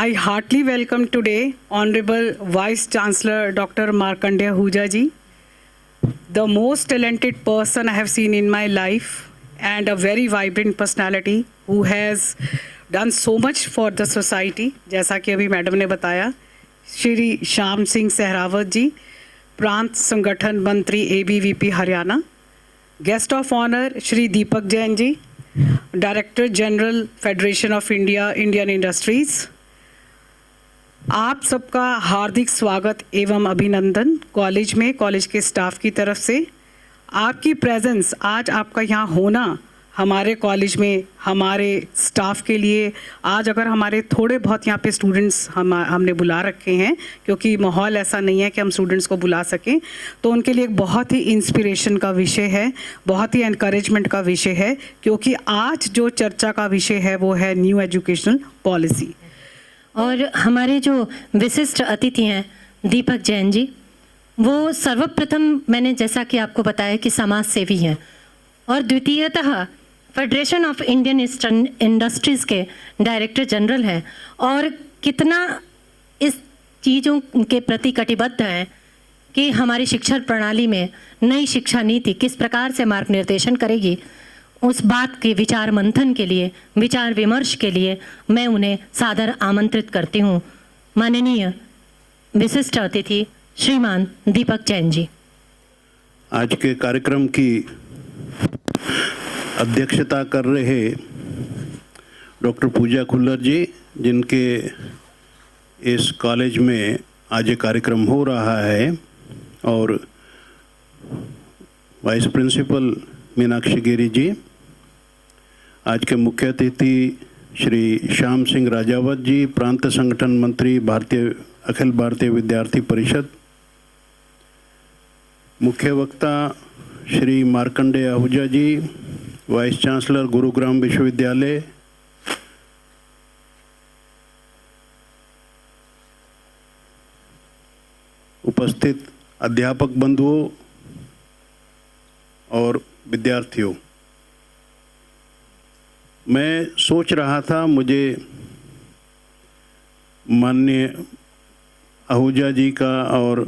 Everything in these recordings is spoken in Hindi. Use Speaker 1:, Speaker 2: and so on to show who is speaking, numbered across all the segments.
Speaker 1: I heartily welcome today Honorable Vice Chancellor Dr. Markandeya Ahuja ji, the most talented person I have seen in my life and a very vibrant personality who has done so much for the society. जैसा कि अभी मैडम ने बताया, श्री श्याम सिंह सहरावत जी, प्रांत संगठन मंत्री ABVP Haryana, guest of honour Shri Deepak Jain ji, director general federation of India Indian industries, आप सबका हार्दिक स्वागत एवं अभिनंदन कॉलेज में, कॉलेज के स्टाफ की तरफ से। आपकी प्रेजेंस, आज आपका यहाँ होना हमारे कॉलेज में, हमारे स्टाफ के लिए, आज अगर हमारे थोड़े बहुत यहाँ पे स्टूडेंट्स हमने बुला रखे हैं, क्योंकि माहौल ऐसा नहीं है कि हम स्टूडेंट्स को बुला सकें, तो उनके लिए एक बहुत ही इंस्पिरेशन का विषय है, बहुत ही एनकरेजमेंट का विषय है, क्योंकि आज जो चर्चा का विषय है वो है न्यू एजुकेशनल पॉलिसी।
Speaker 2: और हमारे जो विशिष्ट अतिथि हैं दीपक जैन जी, वो सर्वप्रथम मैंने जैसा कि आपको बताया कि समाज सेवी हैं और द्वितीयतः फेडरेशन ऑफ इंडियन इंडस्ट्रीज़ के डायरेक्टर जनरल हैं और कितना इस चीज़ों के प्रति कटिबद्ध हैं कि हमारी शिक्षा प्रणाली में नई शिक्षा नीति किस प्रकार से मार्ग निर्देशन करेगी, उस बात के विचार मंथन के लिए, विचार विमर्श के लिए मैं उन्हें सादर आमंत्रित करती हूँ। माननीय विशिष्ट अतिथि श्रीमान दीपक जैन जी।
Speaker 3: आज के कार्यक्रम की अध्यक्षता कर रहे डॉक्टर पूजा खुल्लर जी, जिनके इस कॉलेज में आज ये कार्यक्रम हो रहा है, और वाइस प्रिंसिपल मीनाक्षी गिरी जी, आज के मुख्य अतिथि श्री श्याम सिंह राजावत जी, प्रांत संगठन मंत्री अखिल भारतीय विद्यार्थी परिषद, मुख्य वक्ता श्री मार्कंडेय आहूजा जी, वाइस चांसलर गुरुग्राम विश्वविद्यालय, उपस्थित अध्यापक बंधुओं और विद्यार्थियों, मैं सोच रहा था मुझे माननीय आहूजा जी का और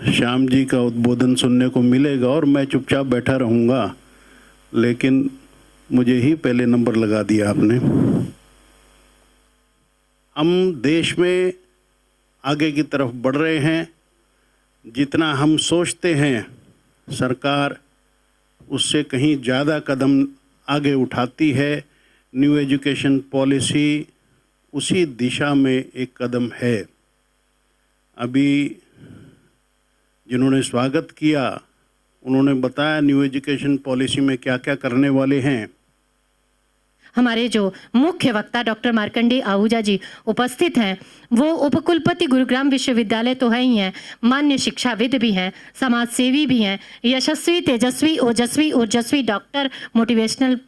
Speaker 3: श्याम जी का उद्बोधन सुनने को मिलेगा और मैं चुपचाप बैठा रहूँगा, लेकिन मुझे ही पहले नंबर लगा दिया आपने। हम देश में आगे की तरफ बढ़ रहे हैं, जितना हम सोचते हैं सरकार उससे कहीं ज़्यादा कदम आगे उठाती है। न्यू एजुकेशन पॉलिसी उसी दिशा में एक कदम है। अभी जिन्होंने स्वागत किया उन्होंने बताया न्यू एजुकेशन पॉलिसी में क्या क्या करने वाले हैं।
Speaker 2: हमारे जो मुख्य वक्ता डॉक्टर मार्कंडेय आहूजा जी उपस्थित हैं, वो उपकुलपति गुरुग्राम विश्वविद्यालय तो है ही हैं, मान्य शिक्षाविद भी हैं, समाज सेवी भी हैं, यशस्वी, तेजस्वी, ओजस्वी, ऊर्जस्वी डॉक्टर, मोटिवेशनल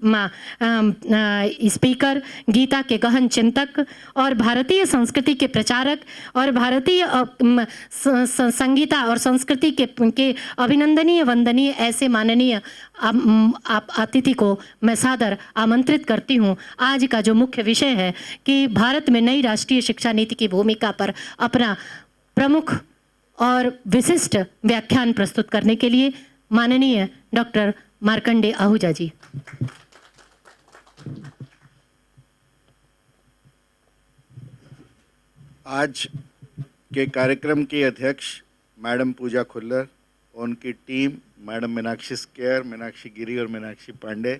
Speaker 2: स्पीकर, गीता के गहन चिंतक और भारतीय संस्कृति के प्रचारक और भारतीय संगीता और संस्कृति के अभिनंदनीय वंदनीय ऐसे माननीय अतिथि को मैं सादर आमंत्रित करती हूँ। आज का जो मुख्य विषय है कि भारत में नई राष्ट्रीय शिक्षा नीति की भूमिका पर अपना प्रमुख और विशिष्ट व्याख्यान प्रस्तुत करने के लिए माननीय डॉक्टर मार्कंडेय आहूजा जी।
Speaker 4: आज के कार्यक्रम की अध्यक्ष मैडम पूजा खुल्लर, उनकी टीम मैडम मीनाक्षी स्केयर, मीनाक्षी गिरी और मीनाक्षी पांडे,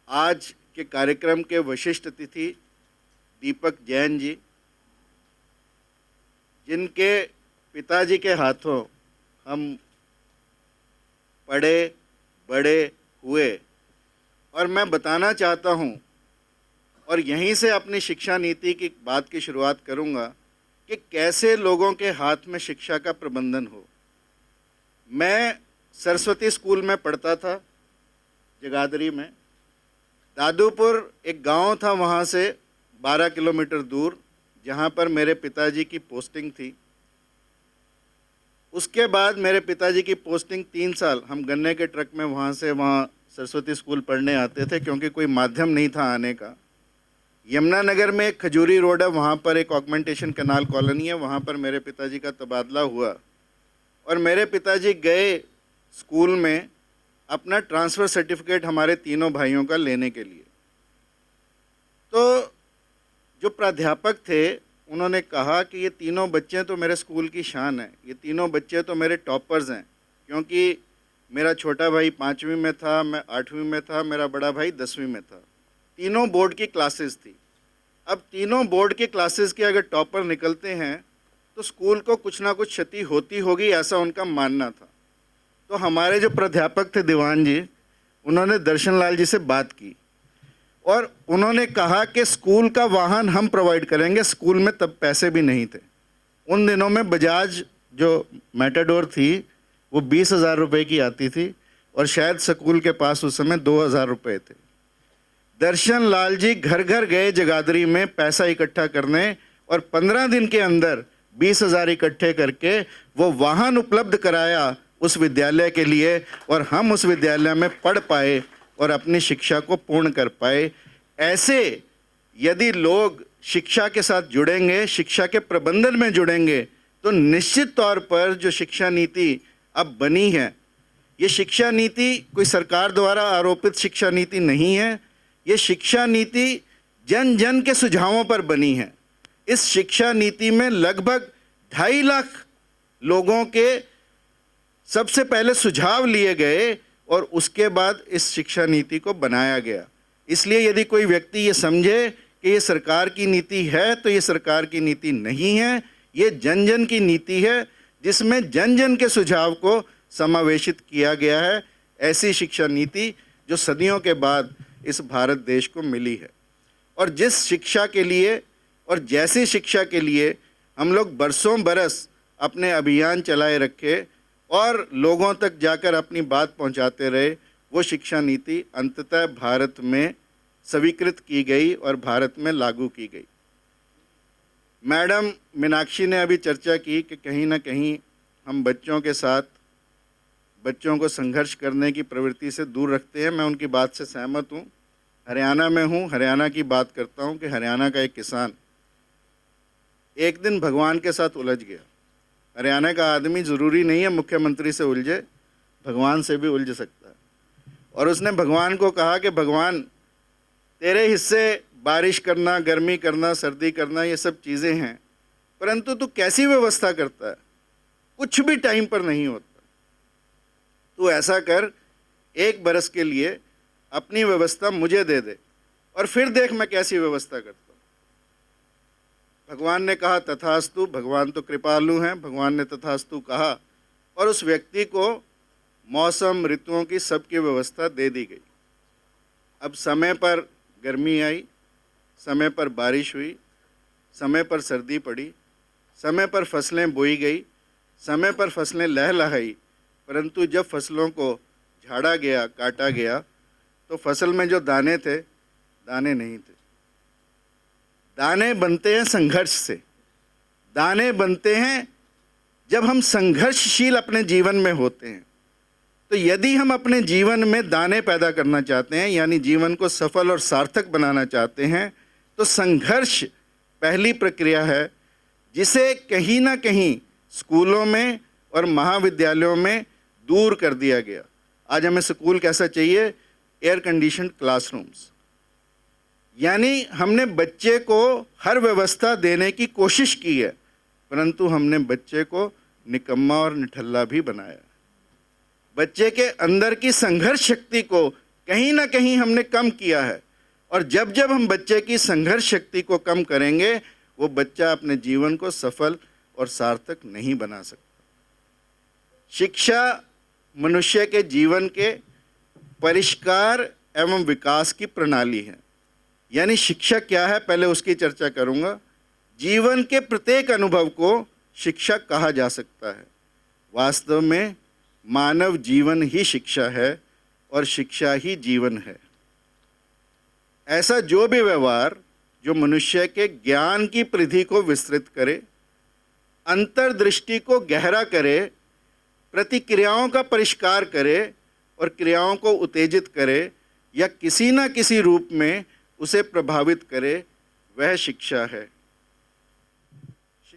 Speaker 4: आज के कार्यक्रम के विशिष्ट अतिथि दीपक जैन जी, जिनके पिताजी के हाथों हम पढ़े बड़े हुए, और मैं बताना चाहता हूं और यहीं से अपनी शिक्षा नीति की बात की शुरुआत करूंगा कि कैसे लोगों के हाथ में शिक्षा का प्रबंधन हो। मैं सरस्वती स्कूल में पढ़ता था जगाधरी में। दादूपुर एक गांव था वहाँ से 12 किलोमीटर दूर, जहाँ पर मेरे पिताजी की पोस्टिंग थी। उसके बाद मेरे पिताजी की पोस्टिंग 3 साल हम गन्ने के ट्रक में वहाँ से वहाँ सरस्वती स्कूल पढ़ने आते थे, क्योंकि कोई माध्यम नहीं था आने का। यमुनानगर में एक खजूरी रोड है, वहाँ पर एक ऑगमेंटेशन कैनाल कॉलोनी है, वहाँ पर मेरे पिताजी का तबादला हुआ और मेरे पिताजी गए स्कूल में अपना ट्रांसफ़र सर्टिफिकेट हमारे तीनों भाइयों का लेने के लिए। तो जो प्राध्यापक थे उन्होंने कहा कि ये तीनों बच्चे तो मेरे स्कूल की शान है, ये तीनों बच्चे तो मेरे टॉपर्स हैं, क्योंकि मेरा छोटा भाई 5वीं में था, मैं 8वीं में था, मेरा बड़ा भाई 10वीं में था। तीनों बोर्ड की क्लासेस थी। अब तीनों बोर्ड की क्लासेस के अगर टॉपर निकलते हैं तो स्कूल को कुछ ना कुछ क्षति होती होगी, ऐसा उनका मानना था। तो हमारे जो प्राध्यापक थे दीवान जी, उन्होंने दर्शन लाल जी से बात की और उन्होंने कहा कि स्कूल का वाहन हम प्रोवाइड करेंगे। स्कूल में तब पैसे भी नहीं थे। उन दिनों में बजाज जो मैटाडोर थी वो 20,000 रुपये की आती थी और शायद स्कूल के पास उस समय 2,000 रुपये थे। दर्शन लाल जी घर घर गए जगाधरी में पैसा इकट्ठा करने और 15 दिन के अंदर 20,000 इकट्ठे करके वो वाहन उपलब्ध कराया उस विद्यालय के लिए और हम उस विद्यालय में पढ़ पाए और अपनी शिक्षा को पूर्ण कर पाए। ऐसे यदि लोग शिक्षा के साथ जुड़ेंगे, शिक्षा के प्रबंधन में जुड़ेंगे, तो निश्चित तौर पर जो शिक्षा नीति अब बनी है, ये शिक्षा नीति कोई सरकार द्वारा आरोपित शिक्षा नीति नहीं है। ये शिक्षा नीति जन जन के सुझावों पर बनी है। इस शिक्षा नीति में लगभग 2.5 लाख लोगों के सबसे पहले सुझाव लिए गए और उसके बाद इस शिक्षा नीति को बनाया गया। इसलिए यदि कोई व्यक्ति ये समझे कि ये सरकार की नीति है, तो ये सरकार की नीति नहीं है, ये जन जन की नीति है जिसमें जन जन के सुझाव को समावेशित किया गया है। ऐसी शिक्षा नीति जो सदियों के बाद इस भारत देश को मिली है और जिस शिक्षा के लिए और जैसी शिक्षा के लिए हम लोग बरसों बरस अपने अभियान चलाए रखे और लोगों तक जाकर अपनी बात पहुंचाते रहे, वो शिक्षा नीति अंततः भारत में स्वीकृत की गई और भारत में लागू की गई। मैडम मीनाक्षी ने अभी चर्चा की कि कहीं ना कहीं हम बच्चों के साथ बच्चों को संघर्ष करने की प्रवृत्ति से दूर रखते हैं। मैं उनकी बात से सहमत हूँ। हरियाणा में हूँ, हरियाणा की बात करता हूँ कि हरियाणा का एक किसान एक दिन भगवान के साथ उलझ गया। हरियाणा का आदमी ज़रूरी नहीं है मुख्यमंत्री से उलझे, भगवान से भी उलझ सकता है। और उसने भगवान को कहा कि भगवान, तेरे हिस्से बारिश करना, गर्मी करना, सर्दी करना, ये सब चीज़ें हैं, परंतु तू कैसी व्यवस्था करता है, कुछ भी टाइम पर नहीं होता। तू ऐसा कर, 1 बरस के लिए अपनी व्यवस्था मुझे दे दे और फिर देख मैं कैसी व्यवस्था करता हूँ। भगवान ने कहा तथास्तु। भगवान तो कृपालु हैं। भगवान ने तथास्तु कहा और उस व्यक्ति को मौसम ऋतुओं की सबकी व्यवस्था दे दी गई। अब समय पर गर्मी आई, समय पर बारिश हुई, समय पर सर्दी पड़ी, समय पर फसलें बोई गई, समय पर फसलें लहलहाई, परंतु जब फसलों को झाड़ा गया, काटा गया, तो फसल में जो दाने थे, दाने नहीं थे। दाने बनते हैं संघर्ष से। दाने बनते हैं जब हम संघर्षशील अपने जीवन में होते हैं। तो यदि हम अपने जीवन में दाने पैदा करना चाहते हैं, यानी जीवन को सफल और सार्थक बनाना चाहते हैं, तो संघर्ष पहली प्रक्रिया है जिसे कहीं ना कहीं स्कूलों में और महाविद्यालयों में दूर कर दिया गया। आज हमें स्कूल कैसा चाहिए? Air conditioned classrooms. यानी हमने बच्चे को हर व्यवस्था देने की कोशिश की है, परंतु हमने बच्चे को निकम्मा और निठल्ला भी बनाया। बच्चे के अंदर की संघर्ष शक्ति को कहीं ना कहीं हमने कम किया है और जब जब हम बच्चे की संघर्ष शक्ति को कम करेंगे, वो बच्चा अपने जीवन को सफल और सार्थक नहीं बना सकता। शिक्षा मनुष्य के जीवन के परिष्कार एवं विकास की प्रणाली है। यानी शिक्षा क्या है, पहले उसकी चर्चा करूंगा। जीवन के प्रत्येक अनुभव को शिक्षा कहा जा सकता है। वास्तव में मानव जीवन ही शिक्षा है और शिक्षा ही जीवन है। ऐसा जो भी व्यवहार जो मनुष्य के ज्ञान की परिधि को विस्तृत करे, अंतर्दृष्टि को गहरा करे, प्रतिक्रियाओं का परिष्कार करे और क्रियाओं को उत्तेजित करे या किसी न किसी रूप में उसे प्रभावित करे, वह शिक्षा है।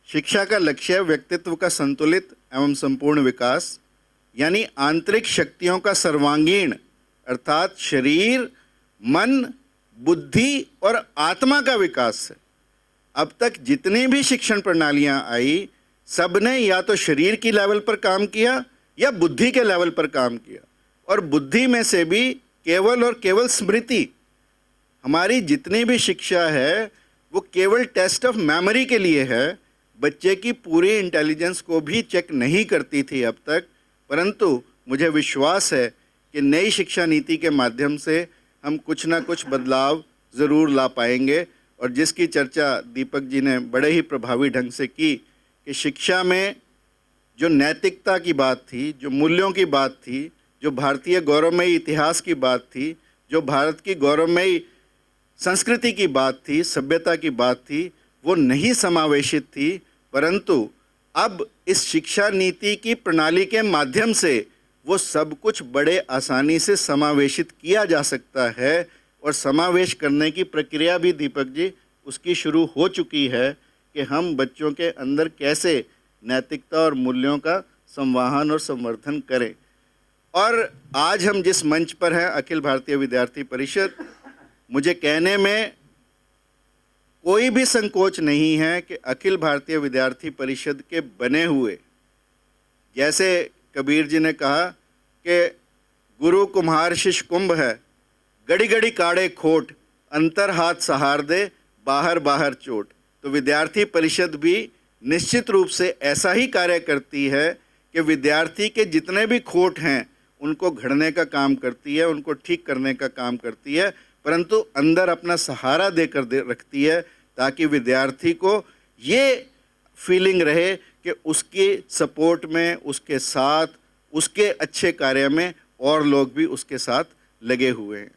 Speaker 4: शिक्षा का लक्ष्य व्यक्तित्व का संतुलित एवं संपूर्ण विकास, यानी आंतरिक शक्तियों का सर्वांगीण अर्थात शरीर, मन, बुद्धि और आत्मा का विकास है। अब तक जितनी भी शिक्षण प्रणालियां आई, सब ने या तो शरीर की लेवल पर काम किया या बुद्धि के लेवल पर काम किया, और बुद्धि में से भी केवल और केवल स्मृति। हमारी जितनी भी शिक्षा है वो केवल टेस्ट ऑफ मेमोरी के लिए है, बच्चे की पूरी इंटेलिजेंस को भी चेक नहीं करती थी अब तक। परंतु मुझे विश्वास है कि नई शिक्षा नीति के माध्यम से हम कुछ ना कुछ बदलाव ज़रूर ला पाएंगे, और जिसकी चर्चा दीपक जी ने बड़े ही प्रभावी ढंग से की कि शिक्षा में जो नैतिकता की बात थी, जो मूल्यों की बात थी, जो भारतीय गौरवमयी इतिहास की बात थी, जो भारत की गौरवमयी संस्कृति की बात थी, सभ्यता की बात थी, वो नहीं समावेशित थी। परंतु अब इस शिक्षा नीति की प्रणाली के माध्यम से वो सब कुछ बड़े आसानी से समावेशित किया जा सकता है, और समावेश करने की प्रक्रिया भी दीपक जी उसकी शुरू हो चुकी है कि हम बच्चों के अंदर कैसे नैतिकता और मूल्यों का संवाहन और संवर्धन करें। और आज हम जिस मंच पर हैं, अखिल भारतीय विद्यार्थी परिषद, मुझे कहने में कोई भी संकोच नहीं है कि अखिल भारतीय विद्यार्थी परिषद के बने हुए, जैसे कबीर जी ने कहा कि गुरु कुम्हार शिष्य कुंभ है, गड़ी गड़ी काढ़े खोट, अंतर हाथ सहार दे, बाहर बाहर चोट। तो विद्यार्थी परिषद भी निश्चित रूप से ऐसा ही कार्य करती है कि विद्यार्थी के जितने भी खोट हैं उनको घड़ने का काम करती है, उनको ठीक करने का काम करती है, परंतु अंदर अपना सहारा देकर रखती है, ताकि विद्यार्थी को ये फीलिंग रहे कि उसके सपोर्ट में, उसके साथ, उसके अच्छे कार्य में और लोग भी उसके साथ लगे हुए हैं।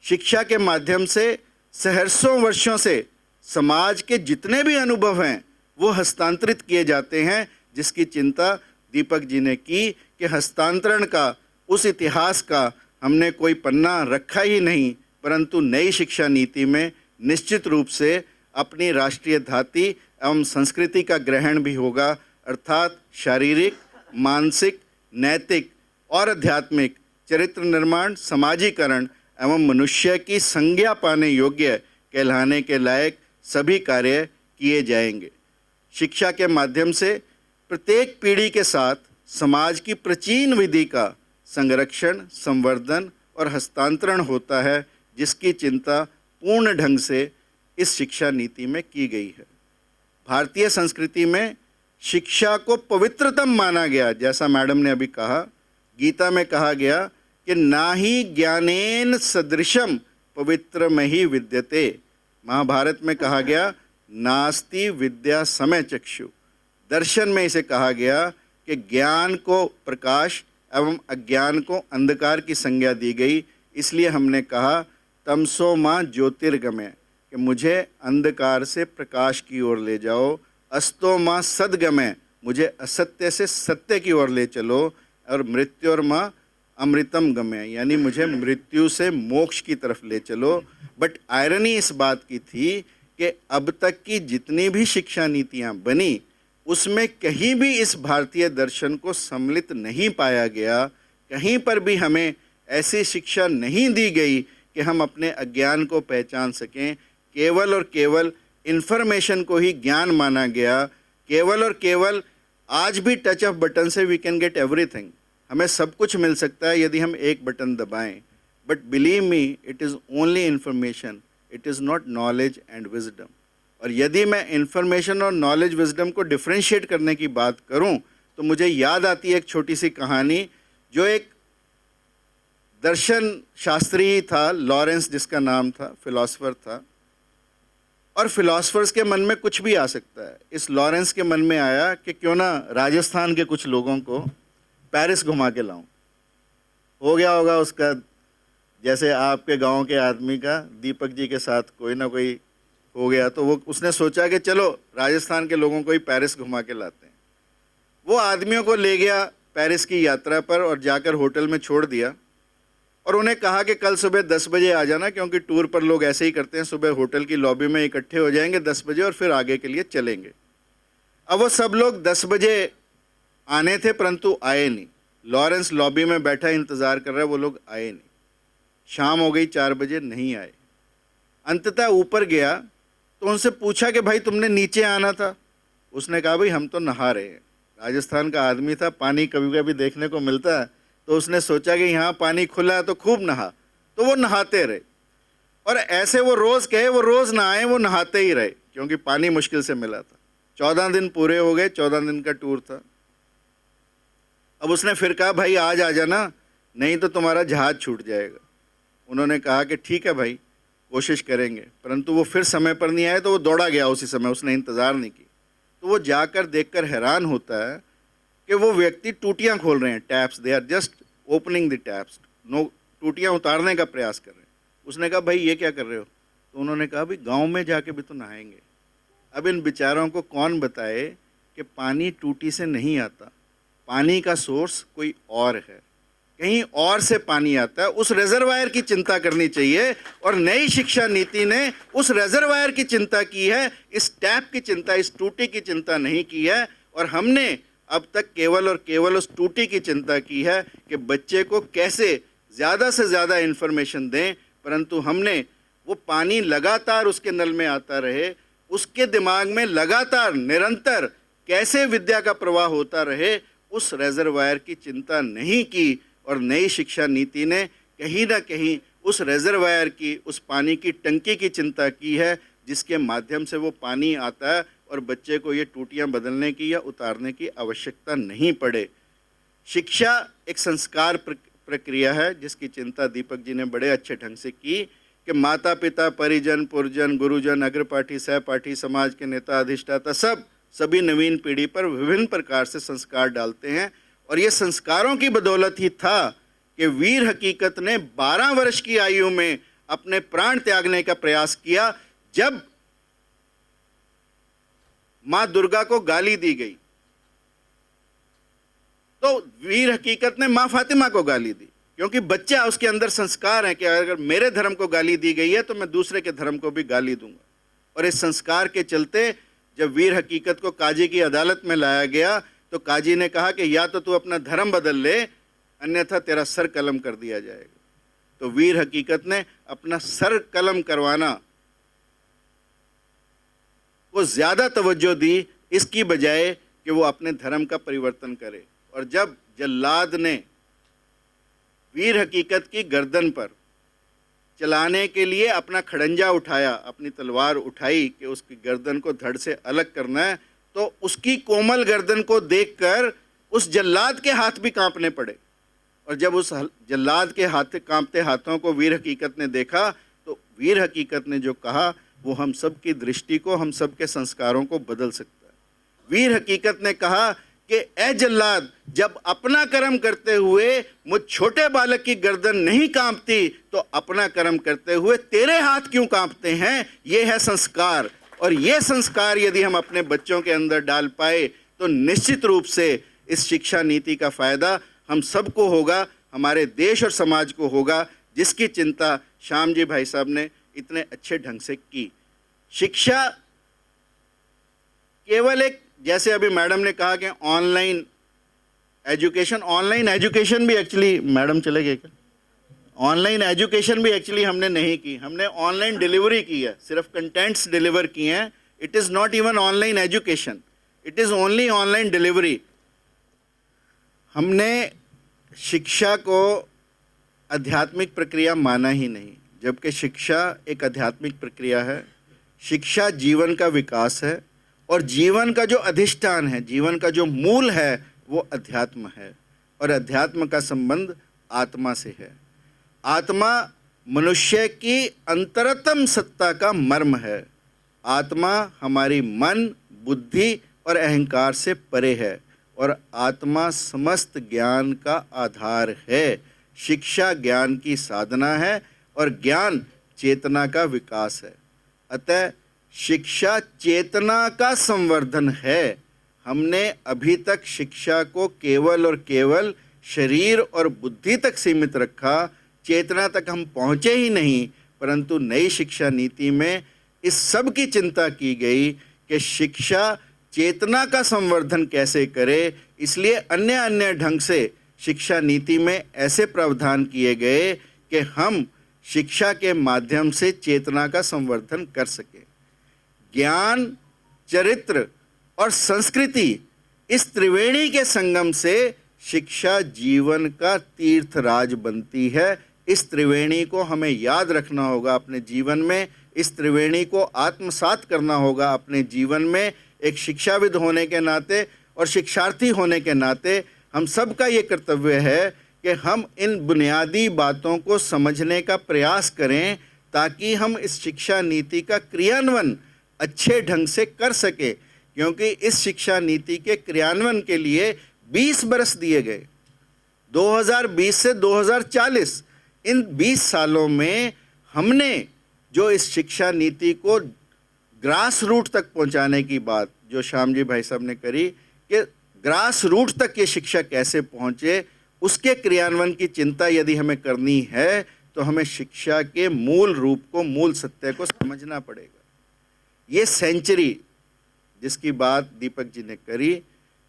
Speaker 4: शिक्षा के माध्यम से सहस्रों वर्षों से समाज के जितने भी अनुभव हैं वो हस्तांतरित किए जाते हैं, जिसकी चिंता दीपक जी ने की कि हस्तांतरण का, उस इतिहास का हमने कोई पन्ना रखा ही नहीं, परंतु नई शिक्षा नीति में निश्चित रूप से अपनी राष्ट्रीय धाती एवं संस्कृति का ग्रहण भी होगा, अर्थात शारीरिक, मानसिक, नैतिक और आध्यात्मिक चरित्र निर्माण, समाजीकरण एवं मनुष्य की संज्ञा पाने योग्य कहलाने के लायक सभी कार्य किए जाएंगे। शिक्षा के माध्यम से प्रत्येक पीढ़ी के साथ समाज की प्राचीन विधि का संरक्षण, संवर्धन और हस्तांतरण होता है, जिसकी चिंता पूर्ण ढंग से इस शिक्षा नीति में की गई है। भारतीय संस्कृति में शिक्षा को पवित्रतम माना गया, जैसा मैडम ने अभी कहा, गीता में कहा गया कि ना ही ज्ञानेन सदृशम पवित्रमहि विद्यते। महाभारत में कहा गया नास्ति विद्या समय चक्षु। दर्शन में इसे कहा गया कि ज्ञान को प्रकाश एवं अज्ञान को अंधकार की संज्ञा दी गई। इसलिए हमने कहा तमसो माँ ज्योतिर्गमय, कि मुझे अंधकार से प्रकाश की ओर ले जाओ, अस्तो माँ सद्गमय, मुझे असत्य से सत्य की ओर ले चलो, और मृत्योर माँ अमृतम गमय, यानी मुझे मृत्यु से मोक्ष की तरफ ले चलो। बट आयरनी इस बात की थी कि अब तक की जितनी भी शिक्षा नीतियाँ बनी उसमें कहीं भी इस भारतीय दर्शन को सम्मिलित नहीं पाया गया। कहीं पर भी हमें ऐसी शिक्षा नहीं दी गई कि हम अपने अज्ञान को पहचान सकें। केवल और केवल इन्फॉर्मेशन को ही ज्ञान माना गया। केवल और केवल आज भी टच ऑफ बटन से वी कैन गेट एवरीथिंग, हमें सब कुछ मिल सकता है यदि हम एक बटन दबाएं। But believe me, it is only information, it is not knowledge and wisdom. और यदि मैं इन्फॉर्मेशन और नॉलेज विजडम को डिफ्रेंशिएट करने की बात करूं तो मुझे याद आती है एक छोटी सी कहानी, जो एक दर्शन शास्त्री था, लॉरेंस जिसका नाम था, फिलॉसफर था। और फिलॉसफर्स के मन में कुछ भी आ सकता है। इस लॉरेंस के मन में आया कि क्यों ना राजस्थान के कुछ लोगों को पेरिस घुमा के लाऊं। हो गया होगा उसका, जैसे आपके गांव के आदमी का दीपक जी के साथ कोई ना कोई हो गया, तो वो उसने सोचा कि चलो राजस्थान के लोगों को ही पेरिस घुमा के लाते हैं। वो आदमियों को ले गया पेरिस की यात्रा पर और जाकर होटल में छोड़ दिया। और उन्हें कहा कि कल सुबह 10 बजे आ जाना, क्योंकि टूर पर लोग ऐसे ही करते हैं, सुबह होटल की लॉबी में इकट्ठे हो जाएंगे 10 बजे और फिर आगे के लिए चलेंगे। अब वो सब लोग 10 बजे आने थे परंतु आए नहीं। लॉरेंस लॉबी में बैठा इंतज़ार कर रहा है, वो लोग आए नहीं। शाम हो गई, 4 बजे नहीं आए। अंततः ऊपर गया तो उनसे पूछा कि भाई तुमने नीचे आना था। उसने कहा भाई हम तो नहा रहे हैं। राजस्थान का आदमी था, पानी कभी कभी देखने को मिलता है, तो उसने सोचा कि यहाँ पानी खुला है तो खूब नहा, तो वो नहाते रहे। और ऐसे वो रोज़ कहे, वो रोज़ नहाए, वो नहाते ही रहे, क्योंकि पानी मुश्किल से मिला था। 14 दिन पूरे हो गए, 14 दिन का टूर था। अब उसने फिर कहा भाई आज आ जाना, नहीं तो तुम्हारा जहाज़ छूट जाएगा। उन्होंने कहा कि ठीक है भाई, कोशिश करेंगे। परंतु वो फिर समय पर नहीं आए, तो वो दौड़ा गया उसी समय, उसने इंतज़ार नहीं की। तो वो जाकर देखकर हैरान होता है कि वो व्यक्ति टूटियाँ खोल रहे हैं, taps, they are just opening the taps, no, टूटियाँ उतारने का प्रयास कर रहे हैं। उसने कहा भाई ये क्या कर रहे हो? तो उन्होंने कहा भाई गाँव में जाके भी तो नहाएंगे। अब इन बेचारों को कौन बताए कि पानी टूटी से नहीं आता, पानी का सोर्स कोई और है, कहीं और से पानी आता है। उस रिजर्वायर की चिंता करनी चाहिए, और नई शिक्षा नीति ने उस रिजर्वायर की चिंता की है, इस टैप की चिंता, इस टूटी की चिंता नहीं की है। और हमने अब तक केवल और केवल उस टूटी की चिंता की है कि बच्चे को कैसे ज़्यादा से ज़्यादा इन्फॉर्मेशन दें, परंतु हमने वो पानी लगातार उसके नल में आता रहे, उसके दिमाग में लगातार निरंतर कैसे विद्या का प्रवाह होता रहे, उस रिजर्वायर की चिंता नहीं की। और नई शिक्षा नीति ने कहीं ना कहीं उस रिजर्वायर की, उस पानी की टंकी की चिंता की है, जिसके माध्यम से वो पानी आता है और बच्चे को ये टूटियाँ बदलने की या उतारने की आवश्यकता नहीं पड़े। शिक्षा एक संस्कार प्रक्रिया है, जिसकी चिंता दीपक जी ने बड़े अच्छे ढंग से की कि माता पिता, परिजन, पुरजन, गुरुजन, अग्रपाठी, सहपाठी, समाज के नेता, अधिष्ठाता, सभी नवीन पीढ़ी पर विभिन्न प्रकार से संस्कार डालते हैं। और ये संस्कारों की बदौलत ही था कि वीर हकीकत ने 12 वर्ष की आयु में अपने प्राण त्यागने का प्रयास किया। जब मां दुर्गा को गाली दी गई तो वीर हकीकत ने मां फातिमा को गाली दी, क्योंकि बच्चा, उसके अंदर संस्कार है कि अगर मेरे धर्म को गाली दी गई है तो मैं दूसरे के धर्म को भी गाली दूंगा। और इस संस्कार के चलते जब वीर हकीकत को काजी की अदालत में लाया गया तो काजी ने कहा कि या तो तू अपना धर्म बदल ले, अन्यथा तेरा सर कलम कर दिया जाएगा। तो वीर हकीकत ने अपना सर कलम करवाना को ज़्यादा तवज्जो दी, इसकी बजाय कि वो अपने धर्म का परिवर्तन करे। और जब जल्लाद ने वीर हकीकत की गर्दन पर चलाने के लिए अपना खड़ंजा उठाया, अपनी तलवार उठाई कि उसकी गर्दन को धड़ से अलग करना है, तो उसकी कोमल गर्दन को देखकर उस जल्लाद के हाथ भी कांपने पड़े। और जब उस जल्लाद के कांपते हाथों को वीर हकीकत ने देखा तो वीर हकीकत ने जो कहा वो हम सब की दृष्टि को, हम सब के संस्कारों को बदल सकता है। वीर हकीकत ने कहा कि ए जल्लाद, जब अपना कर्म करते हुए मुझ छोटे बालक की गर्दन नहीं कांपती तो अपना कर्म करते हुए तेरे हाथ क्यों कांपते हैं? ये है संस्कार। और ये संस्कार यदि हम अपने बच्चों के अंदर डाल पाए तो निश्चित रूप से इस शिक्षा नीति का फ़ायदा हम सबको होगा, हमारे देश और समाज को होगा, जिसकी चिंता श्याम जी भाई साहब ने इतने अच्छे ढंग से की। शिक्षा केवल एक, जैसे अभी मैडम ने कहा कि ऑनलाइन एजुकेशन भी एक्चुअली, मैडम चले गए क्या? ऑनलाइन एजुकेशन भी एक्चुअली हमने नहीं की, हमने ऑनलाइन डिलीवरी की है, सिर्फ कंटेंट्स डिलीवर किए हैं। It is not even online education, it is only online delivery. हमने शिक्षा को आध्यात्मिक प्रक्रिया माना ही नहीं, जबकि शिक्षा एक आध्यात्मिक प्रक्रिया है। शिक्षा जीवन का विकास है, और जीवन का जो अधिष्ठान है, जीवन का जो मूल है, वो अध्यात्म है। और अध्यात्म का संबंध आत्मा से है। आत्मा मनुष्य की अंतरतम सत्ता का मर्म है। आत्मा हमारी मन, बुद्धि और अहंकार से परे है, और आत्मा समस्त ज्ञान का आधार है। शिक्षा ज्ञान की साधना है, और ज्ञान चेतना का विकास है। अतः शिक्षा चेतना का संवर्धन है। हमने अभी तक शिक्षा को केवल और केवल शरीर और बुद्धि तक सीमित रखा। चेतना तक हम पहुँचे ही नहीं, परंतु नई शिक्षा नीति में इस सब की चिंता की गई कि शिक्षा चेतना का संवर्धन कैसे करे। इसलिए अन्य अन्य ढंग से शिक्षा नीति में ऐसे प्रावधान किए गए कि हम शिक्षा के माध्यम से चेतना का संवर्धन कर सकें। ज्ञान, चरित्र और संस्कृति, इस त्रिवेणी के संगम से शिक्षा जीवन का तीर्थराज बनती है। इस त्रिवेणी को हमें याद रखना होगा अपने जीवन में, इस त्रिवेणी को आत्मसात करना होगा अपने जीवन में। एक शिक्षाविद होने के नाते और शिक्षार्थी होने के नाते हम सब का ये कर्तव्य है कि हम इन बुनियादी बातों को समझने का प्रयास करें ताकि हम इस शिक्षा नीति का क्रियान्वयन अच्छे ढंग से कर सके। क्योंकि इस शिक्षा नीति के क्रियान्वयन के लिए 20 बरस दिए गए, 2020 से 2040। इन 20 सालों में हमने जो इस शिक्षा नीति को ग्रास रूट तक पहुंचाने की बात जो श्याम जी भाई साहब ने करी कि ग्रास रूट तक ये शिक्षा कैसे पहुंचे, उसके क्रियान्वयन की चिंता यदि हमें करनी है तो हमें शिक्षा के मूल रूप को, मूल सत्य को समझना पड़ेगा। ये सेंचुरी जिसकी बात दीपक जी ने करी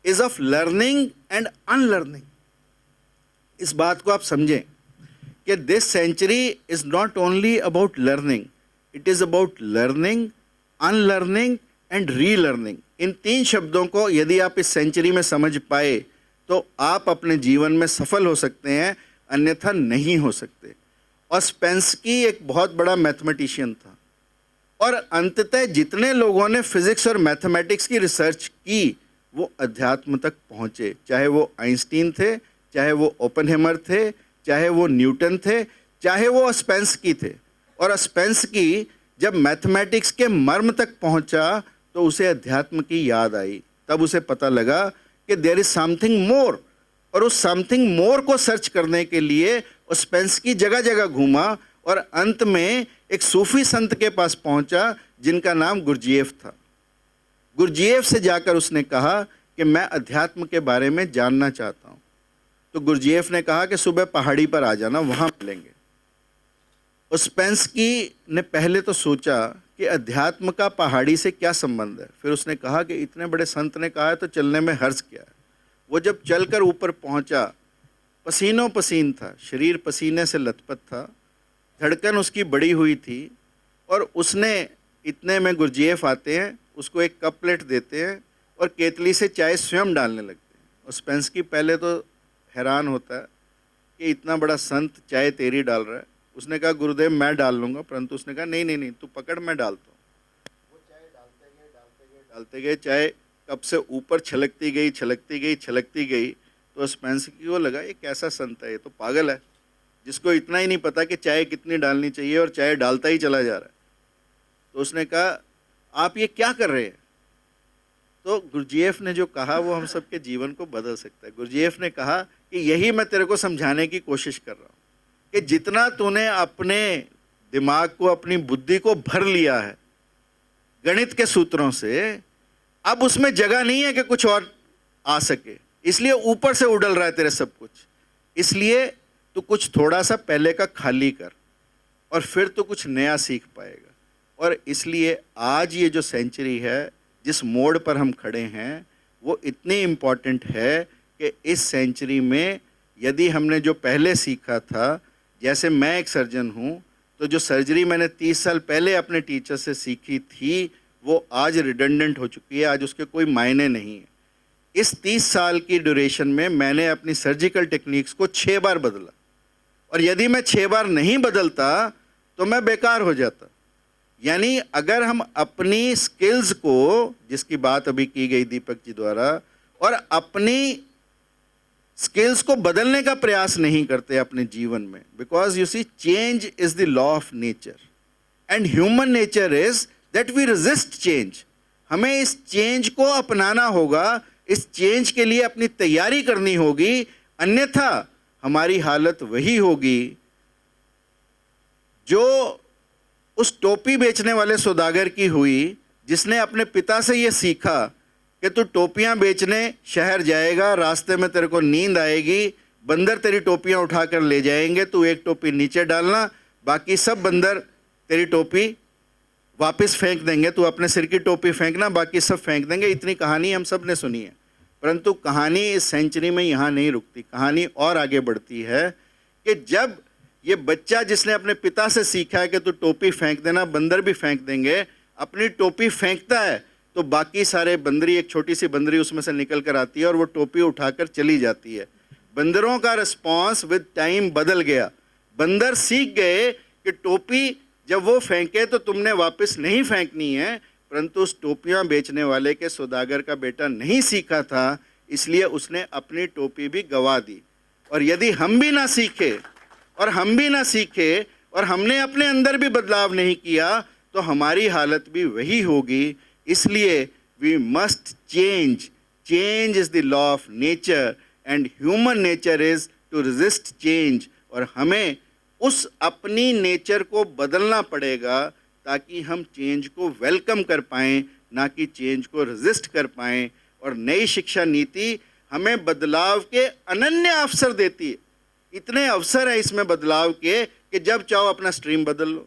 Speaker 4: is of learning and unlearning. इस बात को आप समझें कि this century is not only about learning, it is about learning, unlearning and relearning. इन 3 शब्दों को यदि आप इस सेंचुरी में समझ पाए तो आप अपने जीवन में सफल हो सकते हैं, अन्यथा नहीं हो सकते। और स्पेंसकी एक बहुत बड़ा मैथमेटिशियन था और अंततः जितने लोगों ने फिजिक्स और मैथमेटिक्स की रिसर्च की वो अध्यात्म तक पहुँचे, चाहे वो आइंस्टीन थे, चाहे वो ओपनहेमर थे, चाहे वो न्यूटन थे, चाहे वो स्पेंसकी थे। और स्पेंसकी जब मैथमेटिक्स के मर्म तक पहुंचा तो उसे अध्यात्म की याद आई, तब उसे पता लगा कि देयर इज समथिंग मोर। और उस समथिंग मोर को सर्च करने के लिए स्पेंसकी जगह जगह घूमा और अंत में एक सूफी संत के पास पहुंचा जिनका नाम गुरजीएफ था। गुरजीएफ से जाकर उसने कहा कि मैं अध्यात्म के बारे में जानना चाहता हूँ। तो गुरजीएफ ने कहा कि सुबह पहाड़ी पर आ जाना, वहाँ मिलेंगे। स्पेंसकी ने पहले तो सोचा कि अध्यात्म का पहाड़ी से क्या संबंध है, फिर उसने कहा कि इतने बड़े संत ने कहा है तो चलने में हर्ज क्या है। वो जब चलकर ऊपर पहुंचा, पसीनों पसीन था, शरीर पसीने से लथपथ था, धड़कन उसकी बड़ी हुई थी और उसने इतने में गुरजीएफ आते हैं, उसको एक कप प्लेट देते हैं और केतली से चाय स्वयं डालने लगते हैं। और स्पेंसकी पहले तो हैरान होता है कि इतना बड़ा संत चाय तेरी डाल रहा है। उसने कहा गुरुदेव मैं डाल लूँगा, परंतु उसने कहा नहीं नहीं नहीं तू पकड़, मैं डालता हूँ। वो चाय डालते गए, चाय कप से ऊपर छलकती गई। तो स्पेंसकी को लगा ये कैसा संत है, ये तो पागल है जिसको इतना ही नहीं पता कि चाय कितनी डालनी चाहिए और चाय डालता ही चला जा रहा है। तो उसने कहा आप ये क्या कर रहे हैं। तो गुरजीएफ ने जो कहा वो हम सबके जीवन को बदल सकता है। गुरजीएफ ने कहा कि यही मैं तेरे को समझाने की कोशिश कर रहा हूँ कि जितना तूने अपने दिमाग को, अपनी बुद्धि को भर लिया है गणित के सूत्रों से, अब उसमें जगह नहीं है कि कुछ और आ सके, इसलिए ऊपर से उड़ल रहा है तेरे सब कुछ। इसलिए तू कुछ थोड़ा सा पहले का खाली कर और फिर तू कुछ नया सीख पाएगा। और इसलिए आज ये जो सेंचुरी है, जिस मोड़ पर हम खड़े हैं, वो इतनी इम्पॉर्टेंट है कि इस सेंचुरी में यदि हमने जो पहले सीखा था, जैसे मैं एक सर्जन हूँ, तो जो सर्जरी मैंने 30 साल पहले अपने टीचर से सीखी थी वो आज रिडंडेंट हो चुकी है, आज उसके कोई मायने नहीं है। इस 30 साल की ड्यूरेशन में मैंने अपनी सर्जिकल टेक्निक्स को 6 बार बदला और यदि मैं 6 बार नहीं बदलता तो मैं बेकार हो जाता। यानी अगर हम अपनी स्किल्स को, जिसकी बात अभी की गई दीपक जी द्वारा, और अपनी स्किल्स को बदलने का प्रयास नहीं करते अपने जीवन में, because you see change is the law of nature and human nature is that we resist change. हमें इस चेंज को अपनाना होगा, इस चेंज के लिए अपनी तैयारी करनी होगी, अन्यथा हमारी हालत वही होगी जो उस टोपी बेचने वाले सौदागर की हुई, जिसने अपने पिता से ये सीखा कि तू टोपियां बेचने शहर जाएगा, रास्ते में तेरे को नींद आएगी, बंदर तेरी टोपियां उठाकर ले जाएंगे, तू एक टोपी नीचे डालना, बाकी सब बंदर तेरी टोपी वापस फेंक देंगे, तू अपने सिर की टोपी फेंकना, बाकी सब फेंक देंगे। इतनी कहानी हम सब ने सुनी है, परंतु कहानी इस सेंचुरी में यहाँ नहीं रुकती। कहानी और आगे बढ़ती है कि जब ये बच्चा जिसने अपने पिता से सीखा है कि तू टोपी फेंक देना, बंदर भी फेंक देंगे, अपनी टोपी फेंकता है तो बाकी सारे बंदरी, एक छोटी सी बंदरी उसमें से निकल कर आती है और वो टोपी उठाकर चली जाती है। बंदरों का रिस्पॉन्स विद टाइम बदल गया। बंदर सीख गए कि टोपी जब वो फेंके तो तुमने वापस नहीं फेंकनी है, परंतु उस टोपियां बेचने वाले के सौदागर का बेटा नहीं सीखा था, इसलिए उसने अपनी टोपी भी गवा दी। और यदि हम भी ना सीखे और हमने अपने अंदर भी बदलाव नहीं किया तो हमारी हालत भी वही होगी। इसलिए we must change is the law of nature and human nature is to resist change. और हमें उस अपनी नेचर को बदलना पड़ेगा ताकि हम चेंज को वेलकम कर पाएँ, ना कि चेंज को रेजिस्ट कर पाएँ। और नई शिक्षा नीति हमें बदलाव के अनन्य अवसर देती है। इतने अवसर हैं इसमें बदलाव के कि जब चाहो अपना स्ट्रीम बदल लो,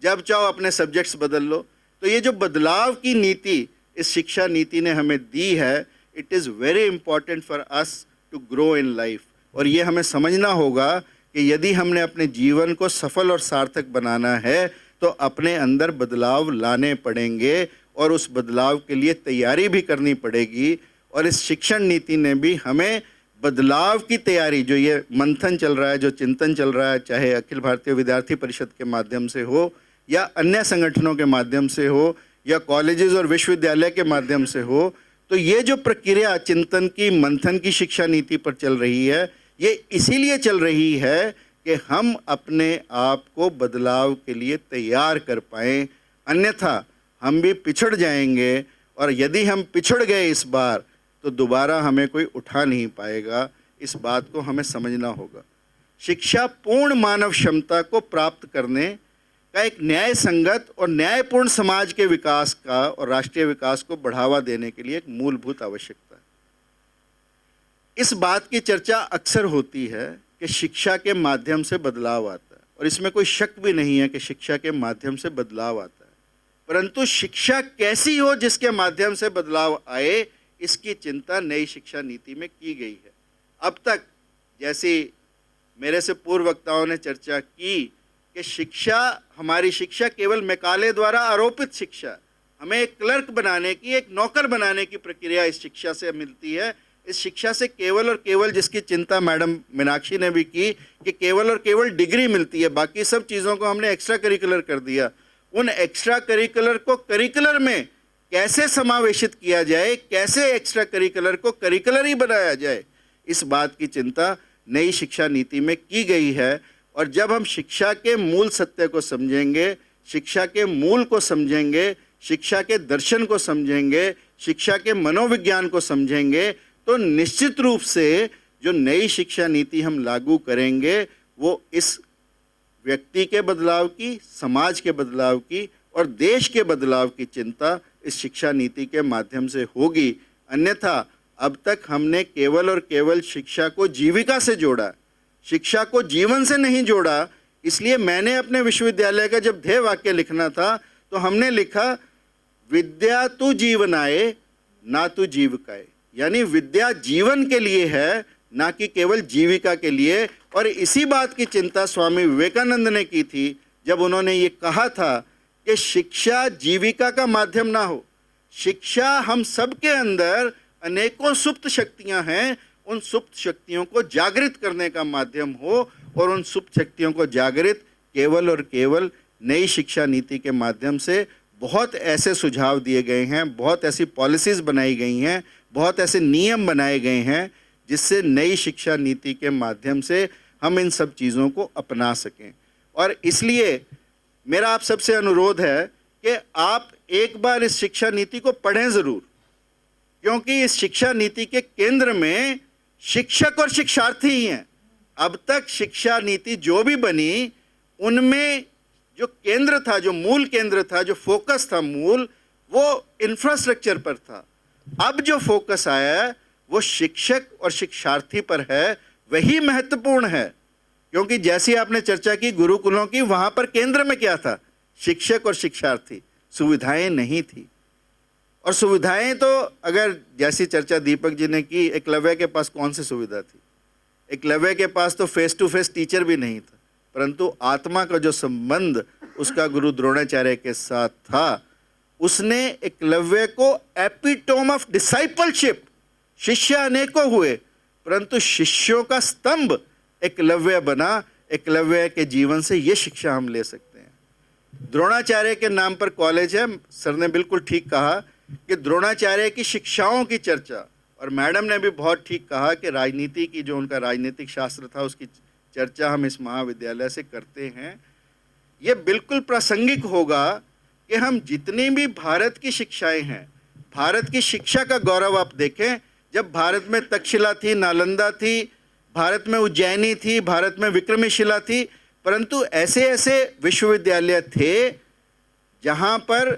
Speaker 4: जब चाहो अपने सब्जेक्ट्स बदल लो। तो ये जो बदलाव की नीति इस शिक्षा नीति ने हमें दी है, it is very important for us to grow in life. और ये हमें समझना होगा कि यदि हमने अपने जीवन को सफल और सार्थक बनाना है तो अपने अंदर बदलाव लाने पड़ेंगे और उस बदलाव के लिए तैयारी भी करनी पड़ेगी। और इस शिक्षण नीति ने भी हमें बदलाव की तैयारी, जो ये मंथन चल रहा है, जो चिंतन चल रहा है, चाहे अखिल भारतीय विद्यार्थी परिषद के माध्यम से हो या अन्य संगठनों के माध्यम से हो या कॉलेजेस और विश्वविद्यालय के माध्यम से हो, तो ये जो प्रक्रिया चिंतन की, मंथन की शिक्षा नीति पर चल रही है, ये इसीलिए चल रही है कि हम अपने आप को बदलाव के लिए तैयार कर पाएँ। अन्यथा हम भी पिछड़ जाएंगे और यदि हम पिछड़ गए इस बार तो दोबारा हमें कोई उठा नहीं पाएगा। इस बात को हमें समझना होगा। शिक्षा पूर्ण मानव क्षमता को प्राप्त करने का एक न्याय संगत और न्यायपूर्ण समाज के विकास का और राष्ट्रीय विकास को बढ़ावा देने के लिए एक मूलभूत आवश्यकता है। इस बात की चर्चा अक्सर होती है कि शिक्षा के माध्यम से बदलाव आता है, और इसमें कोई शक भी नहीं है कि शिक्षा के माध्यम से बदलाव आता है, परंतु शिक्षा कैसी हो जिसके माध्यम से बदलाव आए, इसकी चिंता नई शिक्षा नीति में की गई है। अब तक जैसे मेरे से पूर्व वक्ताओं ने चर्चा की कि शिक्षा, हमारी शिक्षा केवल मैकाले द्वारा आरोपित शिक्षा, हमें एक क्लर्क बनाने की, एक नौकर बनाने की प्रक्रिया इस शिक्षा से मिलती है। इस शिक्षा से केवल और केवल, जिसकी चिंता मैडम मीनाक्षी ने भी की कि केवल और केवल डिग्री मिलती है, बाकी सब चीज़ों को हमने एक्स्ट्रा करिकुलर कर दिया। उन एक्स्ट्रा करिकुलर को करिकुलर में कैसे समावेशित किया जाए, कैसे एक्स्ट्रा करिकुलर को करिकुलर ही बनाया जाए, इस बात की चिंता नई शिक्षा नीति में की गई है। और जब हम शिक्षा के मूल सत्य को समझेंगे, शिक्षा के मूल को समझेंगे, शिक्षा के दर्शन को समझेंगे, शिक्षा के मनोविज्ञान को समझेंगे, तो निश्चित रूप से जो नई शिक्षा नीति हम लागू करेंगे वो इस व्यक्ति के बदलाव की, समाज के बदलाव की और देश के बदलाव की चिंता इस शिक्षा नीति के माध्यम से होगी। अन्यथा अब तक हमने केवल और केवल शिक्षा को जीविका से जोड़ा, शिक्षा को जीवन से नहीं जोड़ा। इसलिए मैंने अपने विश्वविद्यालय का जब ध्येय वाक्य लिखना था तो हमने लिखा, विद्या तू जीवनाए ना तू जीविकाए, यानी विद्या जीवन के लिए है, ना कि केवल जीविका के लिए। और इसी बात की चिंता स्वामी विवेकानंद ने की थी जब उन्होंने ये कहा था कि शिक्षा जीविका का माध्यम ना हो, शिक्षा हम सबके अंदर अनेकों सुप्त शक्तियां हैं, उन सुप्त शक्तियों को जागृत करने का माध्यम हो। और उन सुप्त शक्तियों को जागृत केवल और केवल नई शिक्षा नीति के माध्यम से बहुत ऐसे सुझाव दिए गए हैं, बहुत ऐसी पॉलिसीज़ बनाई गई हैं, बहुत ऐसे नियम बनाए गए हैं जिससे नई शिक्षा नीति के माध्यम से हम इन सब चीज़ों को अपना सकें। और इसलिए मेरा आप सबसे अनुरोध है कि आप एक बार इस शिक्षा नीति को पढ़ें ज़रूर, क्योंकि इस शिक्षा नीति के केंद्र में शिक्षक और शिक्षार्थी ही हैं। अब तक शिक्षा नीति जो भी बनी उनमें जो केंद्र था, जो मूल केंद्र था, जो फोकस था मूल, वो इंफ्रास्ट्रक्चर पर था। अब जो फोकस आया है वो शिक्षक और शिक्षार्थी पर है, वही महत्वपूर्ण है, क्योंकि जैसी आपने चर्चा की गुरुकुलों की, वहां पर केंद्र में क्या था? शिक्षक और शिक्षार्थी। सुविधाएं नहीं थी। और सुविधाएं तो अगर जैसी चर्चा दीपक जी ने की, एकलव्य के पास कौन सी सुविधा थी? एकलव्य के पास तो फेस टू फेस टीचर भी नहीं था, परंतु आत्मा का जो संबंध उसका गुरु द्रोणाचार्य के साथ था, उसने एकलव्य को एपिटोम ऑफ डिसाइपलशिप, शिष्य अनेकों हुए परंतु शिष्यों का स्तंभ एकलव्य बना। एकलव्य के जीवन से ये शिक्षा हम ले सकते हैं। द्रोणाचार्य के नाम पर कॉलेज है। सर ने बिल्कुल ठीक कहा कि द्रोणाचार्य की शिक्षाओं की चर्चा, और मैडम ने भी बहुत ठीक कहा कि राजनीति की जो उनका राजनीतिक शास्त्र था उसकी चर्चा हम इस महाविद्यालय से करते हैं। ये बिल्कुल प्रासंगिक होगा कि हम जितनी भी भारत की शिक्षाएं हैं, भारत की शिक्षा का गौरव आप देखें। जब भारत में तक्षशिला थी, नालंदा थी, भारत में उज्जैनी थी, भारत में विक्रमशिला थी, परंतु ऐसे ऐसे विश्वविद्यालय थे जहां पर,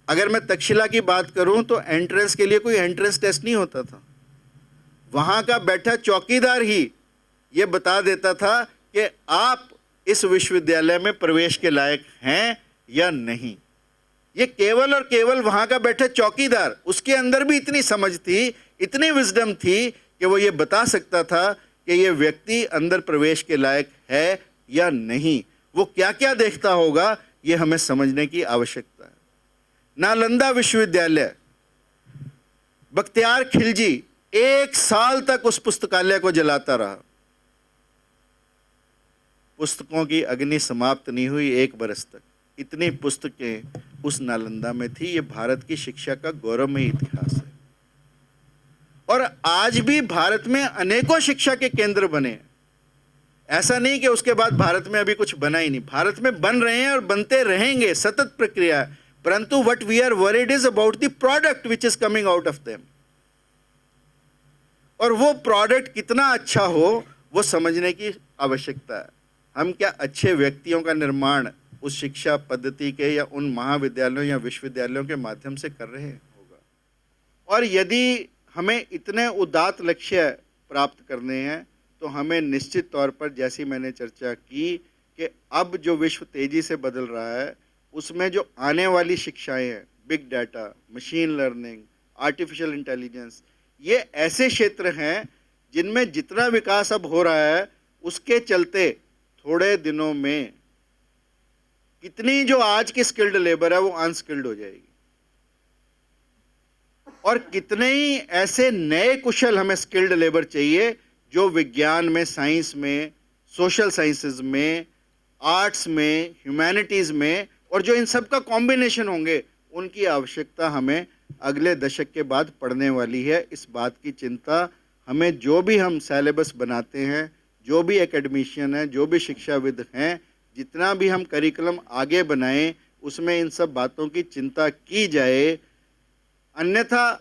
Speaker 4: अगर मैं तक्षशिला की बात करूं तो एंट्रेंस के लिए कोई एंट्रेंस टेस्ट नहीं होता था। वहां का बैठा चौकीदार ही ये बता देता था कि आप इस विश्वविद्यालय में प्रवेश के लायक हैं या नहीं। ये केवल और केवल वहां का बैठा चौकीदार, उसके अंदर भी इतनी समझ थी, इतनी विजडम थी कि वो ये बता सकता था कि ये व्यक्ति अंदर प्रवेश के लायक है या नहीं। वो क्या क्या देखता होगा, ये हमें समझने की आवश्यकता है। नालंदा विश्वविद्यालय, बख्तियार खिलजी 1 साल तक उस पुस्तकालय को जलाता रहा। पुस्तकों की अग्नि समाप्त नहीं हुई 1 बरस तक। इतनी पुस्तकें उस नालंदा में थी। ये भारत की शिक्षा का गौरवमयी इतिहास है। और आज भी भारत में अनेकों शिक्षा के केंद्र बने हैं। ऐसा नहीं कि उसके बाद भारत में अभी कुछ बना ही नहीं। भारत में बन रहे हैं और बनते रहेंगे, सतत प्रक्रिया है। परंतु what we are worried is about the product which is coming out of them. और वो प्रोडक्ट कितना अच्छा हो, वो समझने की आवश्यकता है। हम क्या अच्छे व्यक्तियों का निर्माण उस शिक्षा पद्धति के या उन महाविद्यालयों या विश्वविद्यालयों के माध्यम से कर रहे होगा। और यदि हमें इतने उदात्त लक्ष्य प्राप्त करने हैं तो हमें निश्चित तौर पर, जैसी मैंने चर्चा की कि अब जो विश्व तेजी से बदल रहा है, उसमें जो आने वाली शिक्षाएं हैं, big data, machine learning, artificial intelligence, ये ऐसे क्षेत्र हैं जिनमें जितना विकास अब हो रहा है, उसके चलते थोड़े दिनों में कितनी जो आज की स्किल्ड लेबर है वो अनस्किल्ड हो जाएगी। और कितने ही ऐसे नए कुशल हमें स्किल्ड लेबर चाहिए जो विज्ञान में, साइंस में, सोशल साइंसेज में, आर्ट्स में, ह्यूमैनिटीज़ में, और जो इन सब का कॉम्बिनेशन होंगे, उनकी आवश्यकता हमें अगले दशक के बाद पड़ने वाली है। इस बात की चिंता हमें, जो भी हम सिलेबस बनाते हैं, जो भी एकेडमिशियन हैं, जो भी शिक्षाविद हैं, जितना भी हम करिकुलम आगे बनाएं, उसमें इन सब बातों की चिंता की जाए। अन्यथा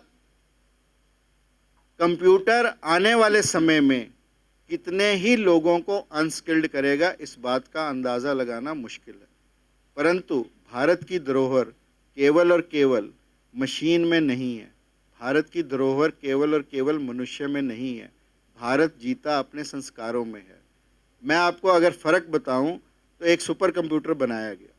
Speaker 4: कंप्यूटर आने वाले समय में कितने ही लोगों को अनस्किल्ड करेगा, इस बात का अंदाज़ा लगाना मुश्किल है। परंतु भारत की धरोहर केवल और केवल मशीन में नहीं है। भारत की धरोहर केवल और केवल मनुष्य में नहीं है। भारत जीता अपने संस्कारों में है। मैं आपको अगर फ़र्क बताऊं तो एक सुपर कंप्यूटर बनाया गया।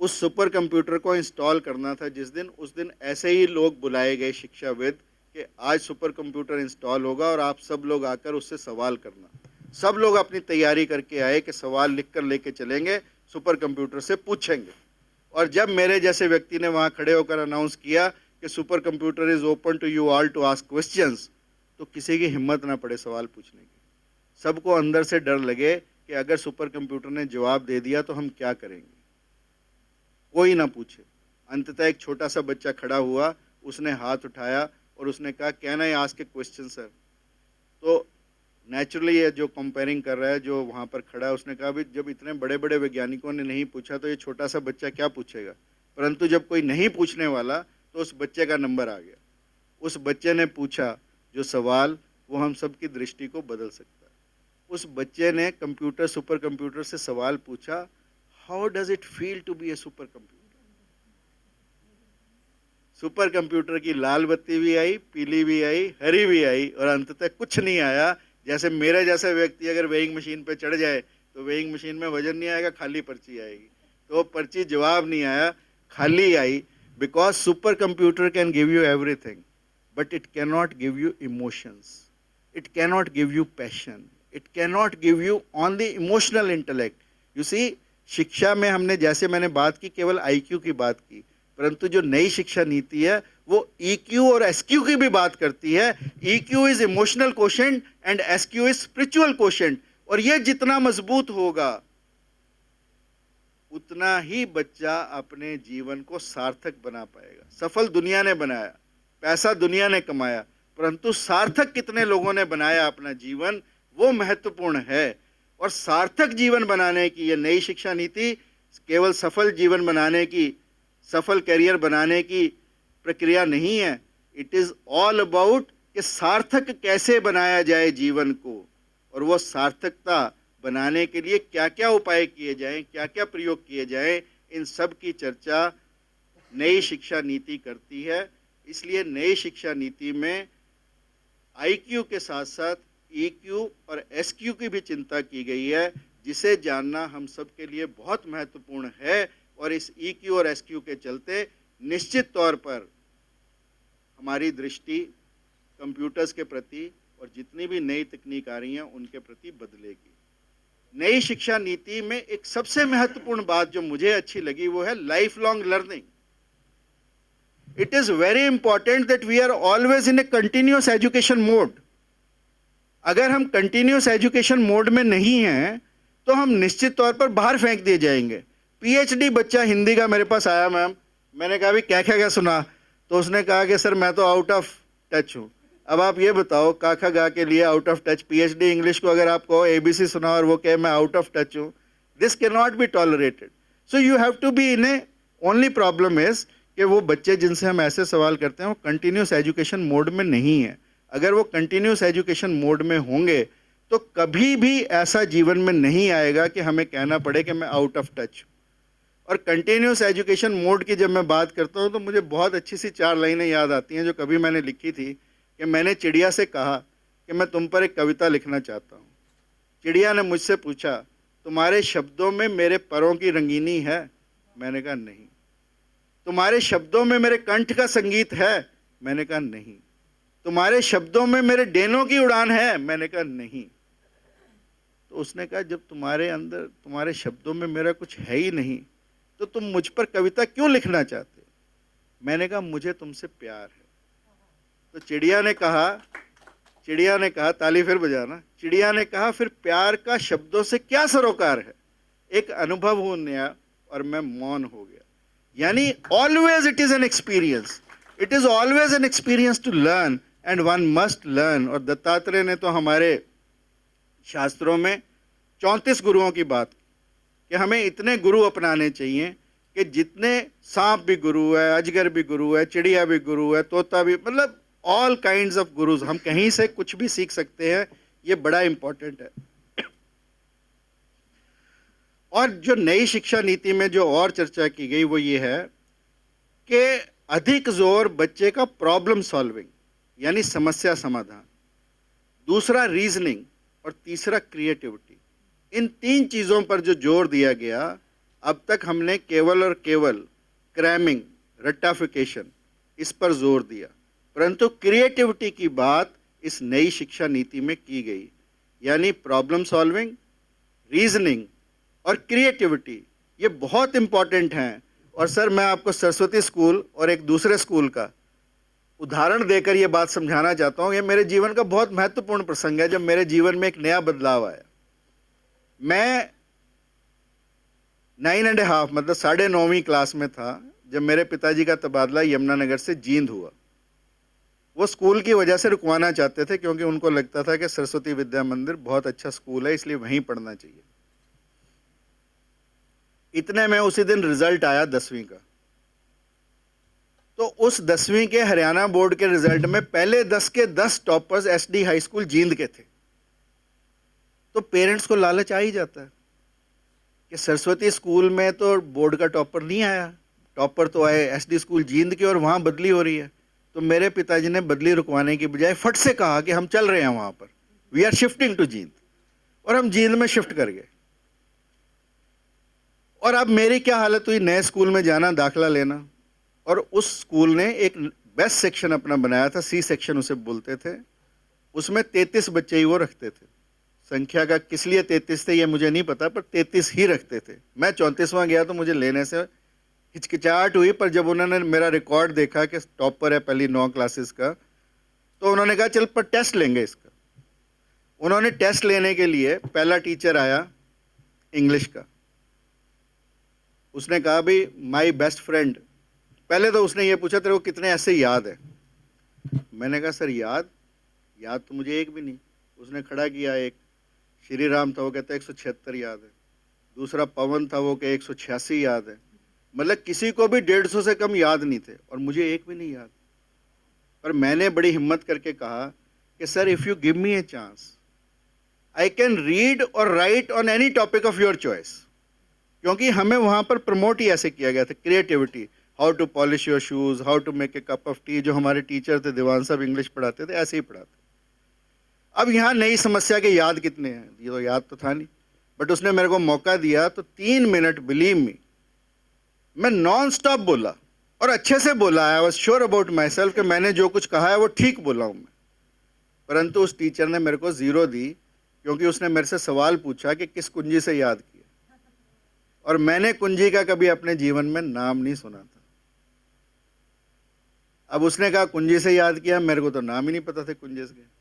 Speaker 4: उस सुपर कंप्यूटर को इंस्टॉल करना था जिस दिन, उस दिन ऐसे ही लोग बुलाए गए शिक्षाविद कि आज सुपर कंप्यूटर इंस्टॉल होगा और आप सब लोग आकर उससे सवाल करना। सब लोग अपनी तैयारी करके आए कि सवाल लिख कर लेके चलेंगे, सुपर कंप्यूटर से पूछेंगे। और जब मेरे जैसे व्यक्ति ने वहाँ खड़े होकर अनाउंस किया कि supercomputer is open to you all to ask questions, तो किसी की हिम्मत ना पड़े सवाल पूछने की। सबको अंदर से डर लगे कि अगर सुपर कंप्यूटर ने जवाब दे दिया तो हम क्या करेंगे। कोई ना पूछे। अंततः एक छोटा सा बच्चा खड़ा हुआ, उसने हाथ उठाया और उसने कहा, can I ask A question sir. तो नेचुरली ये जो कंपेयरिंग कर रहा है, जो वहाँ पर खड़ा है, उसने कहा, भाई जब इतने बड़े बड़े वैज्ञानिकों ने नहीं पूछा तो ये छोटा सा बच्चा क्या पूछेगा। परंतु जब कोई नहीं पूछने वाला तो उस बच्चे का नंबर आ गया। उस बच्चे ने पूछा जो सवाल, वो हम सब की दृष्टि को बदल सकता है। उस बच्चे ने कंप्यूटर, सुपर कंप्यूटर से सवाल पूछा, how does it feel to be a supercomputer. Supercomputer की लाल बत्ती भी आई, पीली भी आई, हरी भी आई, और अंततः कुछ नहीं आया जैसे मेरा जैसा व्यक्ति अगर वेइंग मशीन पे चढ़ जाए तो वेइंग मशीन में वजन नहीं आएगा, खाली पर्ची आएगी। तो वो पर्ची जवाब नहीं आया, खाली आई, because super computer can give you everything but it can not give you emotions, it can not give you passion, it can not give you on the emotional intellect. You see, शिक्षा में हमने, जैसे मैंने बात की, केवल आईक्यू की बात की, परंतु जो नई शिक्षा नीति है वो ईक्यू और एसक्यू की भी बात करती है। EQ is emotional quotient and SQ is spiritual quotient. और ये जितना मजबूत होगा उतना ही बच्चा अपने जीवन को सार्थक बना पाएगा। सफल दुनिया ने बनाया, पैसा दुनिया ने कमाया, परंतु सार्थक कितने लोगों ने बनाया अपना जीवन, वो महत्वपूर्ण है। और सार्थक जीवन बनाने की ये नई शिक्षा नीति केवल सफल जीवन बनाने की, सफल करियर बनाने की प्रक्रिया नहीं है। इट इज ऑल अबाउट कि सार्थक कैसे बनाया जाए जीवन को, और वो सार्थकता बनाने के लिए क्या क्या उपाय किए जाएं, क्या क्या प्रयोग किए जाएं, इन सब की चर्चा नई शिक्षा नीति करती है। इसलिए नई शिक्षा नीति में आईक्यू के साथ साथ ईक्यू और एसक्यू की भी चिंता की गई है, जिसे जानना हम सब के लिए बहुत महत्वपूर्ण है। और इस ईक्यू और एसक्यू के चलते निश्चित तौर पर हमारी दृष्टि कंप्यूटर्स के प्रति और जितनी भी नई तकनीक आ रही हैं उनके प्रति बदलेगी। नई शिक्षा नीति में एक सबसे महत्वपूर्ण बात जो मुझे अच्छी लगी वो है lifelong learning. It is very important that we are always in a continuous education mode. अगर हम कंटिन्यूअस एजुकेशन मोड में नहीं हैं तो हम निश्चित तौर पर बाहर फेंक दिए जाएंगे। पीएचडी बच्चा हिंदी का मेरे पास आया, मैम, मैंने कहा भी क्या सुना, तो उसने कहा कि सर मैं तो आउट ऑफ टच हूँ। अब आप ये बताओ, काखा गा के लिए out of touch, PhD English को अगर आप कहो एबीसी सुना और वो कहे मैं आउट ऑफ टच हूँ, this cannot be tolerated. So you have to be in a, only problem is कि वो बच्चे जिनसे हम ऐसे सवाल करते हैं वो कंटिन्यूस एजुकेशन मोड में नहीं है। अगर वो कंटिन्यूस एजुकेशन मोड में होंगे तो कभी भी ऐसा जीवन में नहीं आएगा कि हमें कहना पड़े कि मैं आउट ऑफ टच हूँ। और कंटिन्यूस एजुकेशन मोड की जब मैं बात करता हूँ तो मुझे बहुत अच्छी सी 4 लाइनें याद आती हैं जो कभी मैंने लिखी थी कि मैंने चिड़िया से कहा कि मैं तुम पर एक कविता लिखना चाहता हूँ। चिड़िया ने मुझसे पूछा, तुम्हारे शब्दों में मेरे परों की रंगीनी है? मैंने कहा नहीं। तुम्हारे शब्दों में मेरे कंठ का संगीत है? मैंने कहा नहीं। तुम्हारे शब्दों में मेरे डेनों की उड़ान है? मैंने कहा नहीं। तो उसने कहा, जब तुम्हारे अंदर, तुम्हारे शब्दों में मेरा कुछ है ही नहीं तो तुम मुझ पर कविता क्यों लिखना चाहते हो? मैंने कहा मुझे तुमसे प्यार है। तो चिड़िया ने कहा, ताली फिर बजाना, चिड़िया ने कहा फिर प्यार का शब्दों से क्या सरोकार है? एक अनुभव हो नया और मैं मौन हो गया। यानी always it is an experience, it is always an experience to learn and one must learn. और दत्तात्रेय ने तो हमारे शास्त्रों में 34 गुरुओं की बात कि हमें इतने गुरु अपनाने चाहिए कि जितने सांप भी गुरु है, अजगर भी गुरु है, चिड़िया भी गुरु है, तोता भी, मतलब ऑल काइंड्स ऑफ गुरुज। हम कहीं से कुछ भी सीख सकते हैं, ये बड़ा इंपॉर्टेंट है। और जो नई शिक्षा नीति में जो और चर्चा की गई वो ये है कि अधिक जोर बच्चे का प्रॉब्लम सॉल्विंग यानी समस्या समाधान, दूसरा रीजनिंग और तीसरा क्रिएटिविटी। इन 3 चीज़ों पर जो जोर दिया गया, अब तक हमने केवल और केवल क्रैमिंग, रट्टाफिकेशन, इस पर जोर दिया, परंतु क्रिएटिविटी की बात इस नई शिक्षा नीति में की गई। यानी प्रॉब्लम सॉल्विंग, रीजनिंग और क्रिएटिविटी ये बहुत इंपॉर्टेंट हैं। और सर मैं आपको सरस्वती स्कूल और एक दूसरे स्कूल का उदाहरण देकर ये बात समझाना चाहता हूँ। ये मेरे जीवन का बहुत महत्वपूर्ण प्रसंग है जब मेरे जीवन में एक नया बदलाव आया। मैं 9.5 मतलब 9.5वीं क्लास में था जब मेरे पिताजी का तबादला यमुनानगर से जींद हुआ। वो स्कूल की वजह से रुकवाना चाहते थे क्योंकि उनको लगता था कि सरस्वती विद्या मंदिर बहुत अच्छा स्कूल है, इसलिए वहीं पढ़ना चाहिए। इतने में उसी दिन रिजल्ट आया 10वीं का। तो उस 10वीं के हरियाणा बोर्ड के रिजल्ट में पहले 10 के 10 toppers SD high school Jind के थे। तो पेरेंट्स को लालच आ ही जाता है कि सरस्वती स्कूल में तो बोर्ड का टॉपर नहीं आया, टॉपर तो आए एसडी स्कूल जींद के और वहाँ बदली हो रही है। तो मेरे पिताजी ने बदली रुकवाने की बजाय फट से कहा कि हम चल रहे हैं वहाँ पर। We are shifting to Jind, और हम जींद में शिफ्ट कर गए। और अब मेरी क्या हालत हुई, नए स्कूल में जाना, दाखिला लेना, और उस स्कूल ने एक बेस्ट सेक्शन अपना बनाया था, सी सेक्शन उसे बोलते थे, उसमें 33 बच्चे ही वो रखते थे। संख्या का किस लिए 33 थे ये मुझे नहीं पता, पर 33 ही रखते थे। मैं 34वां गया तो मुझे लेने से हिचकिचाहट हुई, पर जब उन्होंने मेरा रिकॉर्ड देखा कि टॉपर है पहली 9 क्लासेस का, तो उन्होंने कहा चल पर टेस्ट लेंगे इसका। उन्होंने टेस्ट लेने के लिए पहला टीचर आया इंग्लिश का, उसने कहा भाई माय बेस्ट फ्रेंड, पहले तो उसने ये पूछा तेरे को कितने ऐसे याद है। मैंने कहा सर याद तो मुझे एक भी नहीं। उसने खड़ा किया, एक श्री राम था, वो कहता है 176 याद है, दूसरा पवन था, वो कहे 186 याद है। मतलब किसी को भी 150 से कम याद नहीं थे, और मुझे एक भी नहीं याद। पर मैंने बड़ी हिम्मत करके कहा कि sir if you give me a chance I can read और write on any topic of your choice, क्योंकि हमें वहाँ पर प्रमोट ही ऐसे किया गया था, creativity, how to polish your shoes, how to make a cup of tea. जो हमारे टीचर थे दीवान साहब इंग्लिश पढ़ाते थे, ऐसे ही पढ़ाते। अब यहाँ नई समस्या के याद कितने हैं, ये तो याद तो था नहीं, बट उसने मेरे को मौका दिया तो 3 मिनट, बिलीव मी, मैं नॉन स्टॉप बोला, और अच्छे से बोला। I was sure about my self कि मैंने जो कुछ कहा है वो ठीक बोला हूँ मैं। परंतु उस टीचर ने मेरे को 0 दी, क्योंकि उसने मेरे से सवाल पूछा कि किस कुंजी से याद किया, और मैंने कुंजी का कभी अपने जीवन में नाम नहीं सुना था। अब उसने कहा कुंजी से याद किया, मेरे को तो नाम ही नहीं पता थे कुंजी के।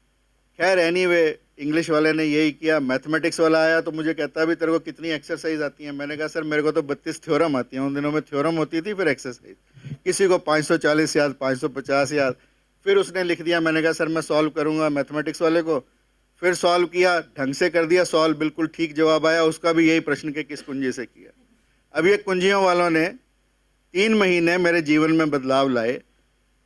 Speaker 4: खैर एनीवे, इंग्लिश वाले ने यही किया। मैथमेटिक्स वाला आया तो मुझे कहता भी तेरे को कितनी एक्सरसाइज आती है। मैंने कहा सर मेरे को तो 32 थ्योरम आती हैं। उन दिनों में थ्योरम होती थी, फिर एक्सरसाइज, किसी को 540 याद, 550 याद। फिर उसने लिख दिया, मैंने कहा सर मैं सॉल्व करूँगा मैथमेटिक्स वाले को। फिर सॉल्व किया, ढंग से कर दिया सॉल्व, बिल्कुल ठीक जवाब आया। उसका भी यही प्रश्न कि किस कुंजी से किया। अब ये कुंजियों वालों ने 3 महीने मेरे जीवन में बदलाव लाए,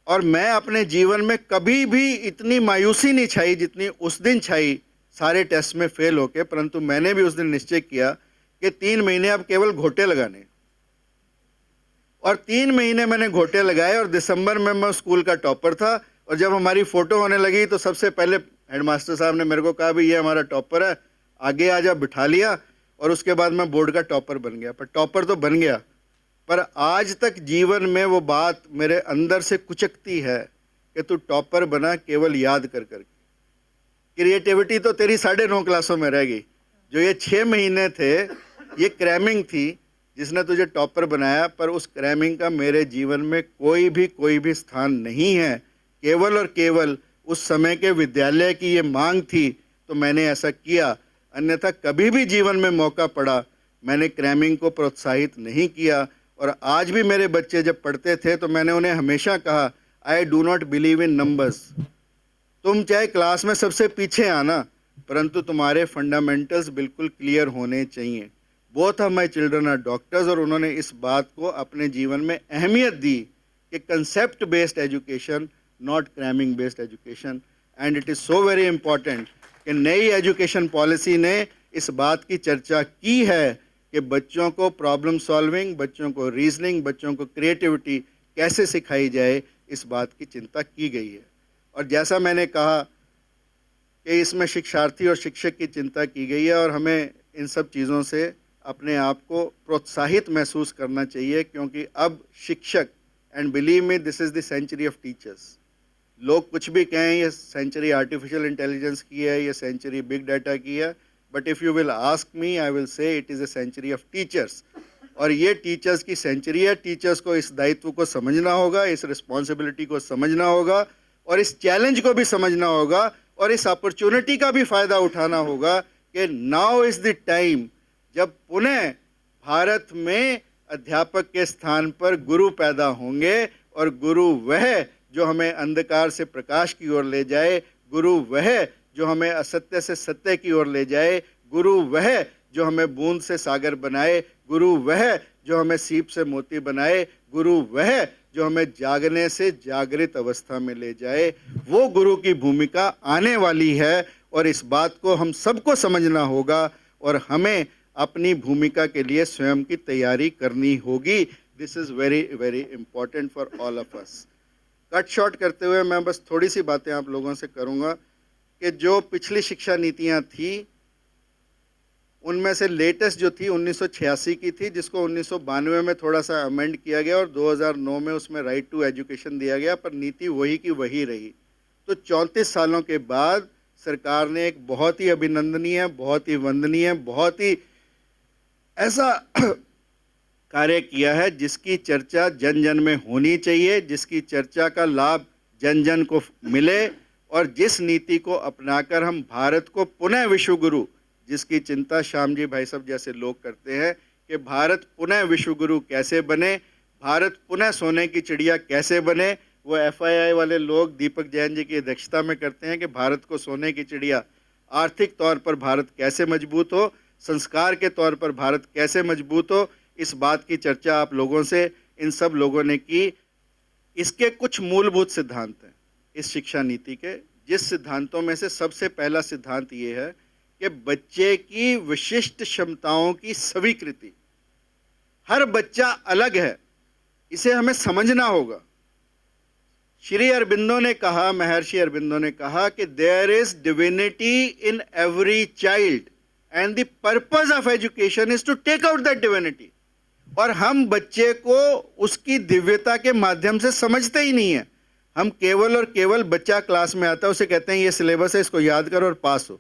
Speaker 4: और मैं अपने जीवन में कभी भी इतनी मायूसी नहीं छाई जितनी उस दिन छाई, सारे टेस्ट में फेल होके। परंतु मैंने भी उस दिन निश्चय किया कि 3 महीने अब केवल घोटे लगाने, और 3 महीने मैंने घोटे लगाए। और दिसंबर में मैं स्कूल का टॉपर था, और जब हमारी फ़ोटो होने लगी तो सबसे पहले हेडमास्टर साहब ने मेरे को कहा भी ये हमारा टॉपर है, आगे आ जा, बिठा लिया। और उसके बाद मैं बोर्ड का टॉपर बन गया। पर टॉपर तो बन गया, पर आज तक जीवन में वो बात मेरे अंदर से कुचकती है कि तू टॉपर बना केवल याद कर कर। क्रिएटिविटी तो तेरी 9.5 क्लासों में रह गई। जो ये 6 महीने थे, ये क्रैमिंग थी जिसने तुझे टॉपर बनाया, पर उस क्रैमिंग का मेरे जीवन में कोई भी स्थान नहीं है। केवल और केवल उस समय के विद्यालय की ये मांग थी तो मैंने ऐसा किया, अन्यथा कभी भी जीवन में मौका पड़ा मैंने क्रैमिंग को प्रोत्साहित नहीं किया। और आज भी मेरे बच्चे जब पढ़ते थे तो मैंने उन्हें हमेशा कहा, I do not believe in numbers. तुम चाहे क्लास में सबसे पीछे आना, परंतु तुम्हारे फंडामेंटल्स बिल्कुल क्लियर होने चाहिए। Both of my children are doctors, और उन्होंने इस बात को अपने जीवन में अहमियत दी कि concept based education, not cramming based education. And it is so very important कि नई एजुकेशन पॉलिसी ने इस बात की चर्चा की है कि बच्चों को प्रॉब्लम सॉल्विंग, बच्चों को रीजनिंग, बच्चों को क्रिएटिविटी कैसे सिखाई जाए, इस बात की चिंता की गई है। और जैसा मैंने कहा कि इसमें शिक्षार्थी और शिक्षक की चिंता की गई है, और हमें इन सब चीज़ों से अपने आप को प्रोत्साहित महसूस करना चाहिए, क्योंकि अब शिक्षक, and believe me this is the century of teachers. लोग कुछ भी कहें, ये सेंचुरी आर्टिफिशियल इंटेलिजेंस की है, ये सेंचुरी बिग डाटा की है, but if you will ask me I will say it is a century of teachers. और ये टीचर्स की सेंचुरी है। टीचर्स को इस दायित्व को समझना होगा, इस रिस्पॉन्सिबिलिटी को समझना होगा, और इस चैलेंज को भी समझना होगा, और इस अपॉर्चुनिटी का भी फ़ायदा उठाना होगा कि नाउ इज़ द टाइम जब पुनः भारत में अध्यापक के स्थान पर गुरु पैदा होंगे, और गुरु वह जो हमें अंधकार से प्रकाश की ओर ले जाए, गुरु वह जो हमें असत्य से सत्य की ओर ले जाए, गुरु वह जो हमें बूंद से सागर बनाए, गुरु वह जो हमें सीप से मोती बनाए, गुरु वह जो हमें जागने से जागृत अवस्था में ले जाए। वो गुरु की भूमिका आने वाली है, और इस बात को हम सबको समझना होगा, और हमें अपनी भूमिका के लिए स्वयं की तैयारी करनी होगी। This is very very important for all of us. Cut short करते हुए मैं बस थोड़ी सी बातें आप लोगों से करूँगा कि जो पिछली शिक्षा नीतियां थी उनमें से लेटेस्ट जो थी 1986 की थी, जिसको 1992 में थोड़ा सा अमेंड किया गया और 2009 में उसमें राइट टू एजुकेशन दिया गया, पर नीति वही की वही रही। तो 34 सालों के बाद सरकार ने एक बहुत ही अभिनंदनीय, बहुत ही वंदनीय, बहुत ही ऐसा कार्य किया है जिसकी चर्चा जन जन में होनी चाहिए, जिसकी चर्चा का लाभ जन जन को मिले, और जिस नीति को अपनाकर हम भारत को पुनः विश्व गुरु, जिसकी चिंता श्याम जी भाई साहब जैसे लोग करते हैं कि भारत पुनः विश्व गुरु कैसे बने, भारत पुनः सोने की चिड़िया कैसे बने, वो FII वाले लोग दीपक जैन जी की अध्यक्षता में करते हैं कि भारत को सोने की चिड़िया, आर्थिक तौर पर भारत कैसे मजबूत हो, संस्कार के तौर पर भारत कैसे मजबूत हो, इस बात की चर्चा आप लोगों से, इन सब लोगों ने की। इसके कुछ मूलभूत सिद्धांत हैं इस शिक्षा नीति के, जिस सिद्धांतों में से सबसे पहला सिद्धांत ये है कि बच्चे की विशिष्ट क्षमताओं की स्वीकृति। हर बच्चा अलग है, इसे हमें समझना होगा। श्री अरबिंदो ने कहा, महर्षि अरबिंदो ने कहा कि there is divinity in every child and the purpose of education is to take out that divinity. और हम बच्चे को उसकी दिव्यता के माध्यम से समझते ही नहीं है। हम केवल और केवल बच्चा क्लास में आता है, उसे कहते हैं ये सिलेबस है, इसको याद करो और पास हो,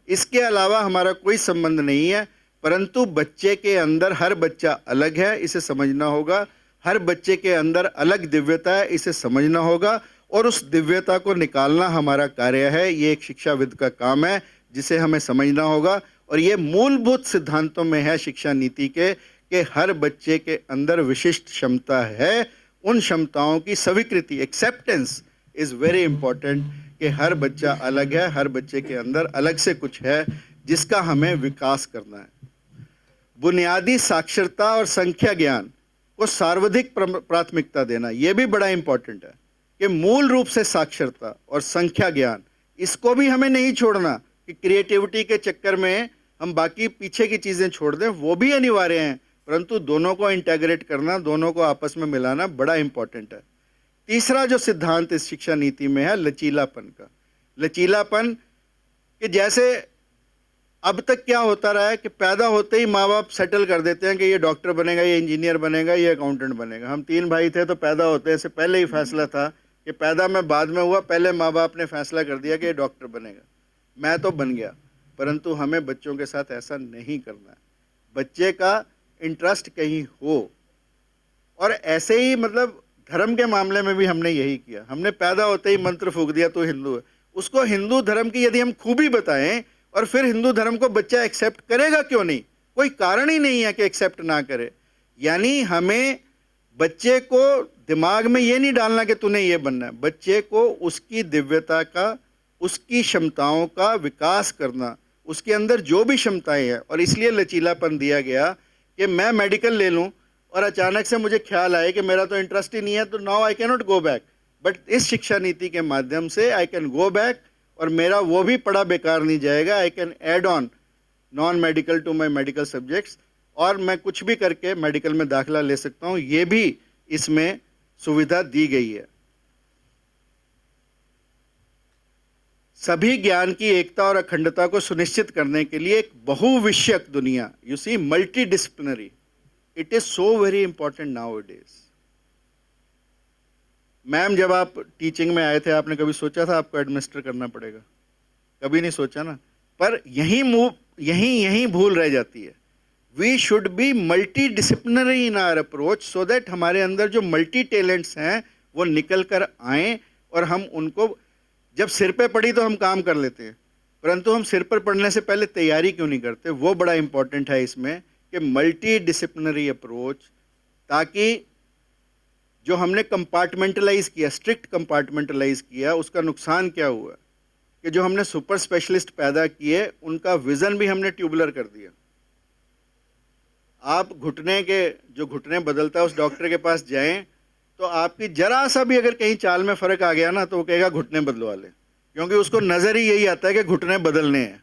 Speaker 4: इसके अलावा हमारा कोई संबंध नहीं है। परंतु बच्चे के अंदर, हर बच्चा अलग है, इसे समझना होगा। हर बच्चे के अंदर अलग दिव्यता है, इसे समझना होगा, और उस दिव्यता को निकालना हमारा कार्य है। ये एक शिक्षाविद का काम है जिसे हमें समझना होगा। और ये मूलभूत सिद्धांतों में है शिक्षा नीति के कि हर बच्चे के अंदर विशिष्ट क्षमता है, उन क्षमताओं की स्वीकृति, एक्सेप्टेंस इज वेरी इंपॉर्टेंट, कि हर बच्चा अलग है, हर बच्चे के अंदर अलग से कुछ है जिसका हमें विकास करना है। बुनियादी साक्षरता और संख्या ज्ञान को सर्वाधिक प्राथमिकता देना, यह भी बड़ा इंपॉर्टेंट है कि मूल रूप से साक्षरता और संख्या ज्ञान, इसको भी हमें नहीं छोड़ना कि क्रिएटिविटी के चक्कर में हम बाकी पीछे की चीज़ें छोड़ दें, वो भी अनिवार्य हैं, परंतु दोनों को इंटीग्रेट करना, दोनों को आपस में मिलाना बड़ा इंपॉर्टेंट है। तीसरा जो सिद्धांत इस शिक्षा नीति में है लचीलापन का। लचीलापन कि जैसे अब तक क्या होता रहा है कि पैदा होते ही माँ बाप सेटल कर देते हैं कि ये डॉक्टर बनेगा, ये इंजीनियर बनेगा, ये अकाउंटेंट बनेगा। हम 3 भाई थे तो पैदा होते से पहले ही फैसला था कि पैदा मैं बाद में हुआ, पहले माँ बाप ने फैसला कर दिया कि ये डॉक्टर बनेगा, मैं तो बन गया। परंतु हमें बच्चों के साथ ऐसा नहीं करना है। बच्चे का इंटरेस्ट कहीं हो, और ऐसे ही मतलब धर्म के मामले में भी हमने यही किया। हमने पैदा होते ही मंत्र फूंक दिया तो हिंदू है। उसको हिंदू धर्म की यदि हम खूबी बताएं और फिर हिंदू धर्म को बच्चा एक्सेप्ट करेगा क्यों नहीं? कोई कारण ही नहीं है कि एक्सेप्ट ना करे। यानी हमें बच्चे को दिमाग में ये नहीं डालना कि तूने ये बनना है। बच्चे को उसकी दिव्यता का, उसकी क्षमताओं का विकास करना, उसके अंदर जो भी क्षमताएं हैं। और इसलिए लचीलापन दिया गया कि मैं मेडिकल ले लूं और अचानक से मुझे ख्याल आए कि मेरा तो इंटरेस्ट ही नहीं है, तो now I can not go back. But इस शिक्षा नीति के माध्यम से आई कैन गो बैक, और मेरा वो भी पढ़ा बेकार नहीं जाएगा। I can add on non medical to my medical subjects, और मैं कुछ भी करके मेडिकल में दाखिला ले सकता हूँ। ये भी इसमें सुविधा दी गई है। सभी ज्ञान की एकता और अखंडता को सुनिश्चित करने के लिए एक बहुविषयक दुनिया, you see multidisciplinary, it is so very important now it is. Ma'am, जब आप टीचिंग में आए थे आपने कभी सोचा था आपको एडमिनिस्टर करना पड़ेगा? कभी नहीं सोचा ना। पर यही भूल रह जाती है। We should be multidisciplinary in our approach, so that हमारे अंदर जो मल्टी टैलेंट्स हैं वो निकल कर आएँ, और हम उनको, जब सिर पे पड़ी तो हम काम कर लेते हैं, परंतु हम सिर पर पड़ने से पहले तैयारी क्यों नहीं करते? वो बड़ा इंपॉर्टेंट है इसमें कि मल्टी डिसिप्लिनरी अप्रोच, ताकि जो हमने कंपार्टमेंटलाइज किया, स्ट्रिक्ट कंपार्टमेंटलाइज किया, उसका नुकसान क्या हुआ कि जो हमने सुपर स्पेशलिस्ट पैदा किए उनका विजन भी हमने ट्यूबुलर कर दिया। आप घुटने बदलता है उस डॉक्टर के पास जाएं तो आपकी जरा सा भी अगर कहीं चाल में फ़र्क आ गया ना तो वो कहेगा घुटने बदलवा ले, क्योंकि उसको नज़र ही यही आता है कि घुटने बदलने हैं,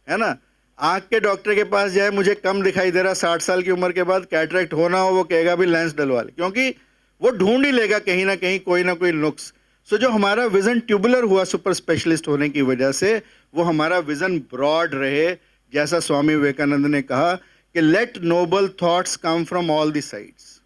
Speaker 4: है ना। आँख के डॉक्टर के पास जाए, मुझे कम दिखाई दे रहा, 60 साल की उम्र के बाद कैटरेक्ट होना हो, वो कहेगा भी लेंस डलवा ले, क्योंकि वो ढूंढ ही लेगा कहीं ना कहीं कोई ना कोई नुक्स। सो जो हमारा विज़न ट्यूबुलर हुआ सुपर स्पेशलिस्ट होने की वजह से, वो हमारा विज़न ब्रॉड रहे, जैसा स्वामी विवेकानंद ने कहा कि let noble thoughts come from all the sides.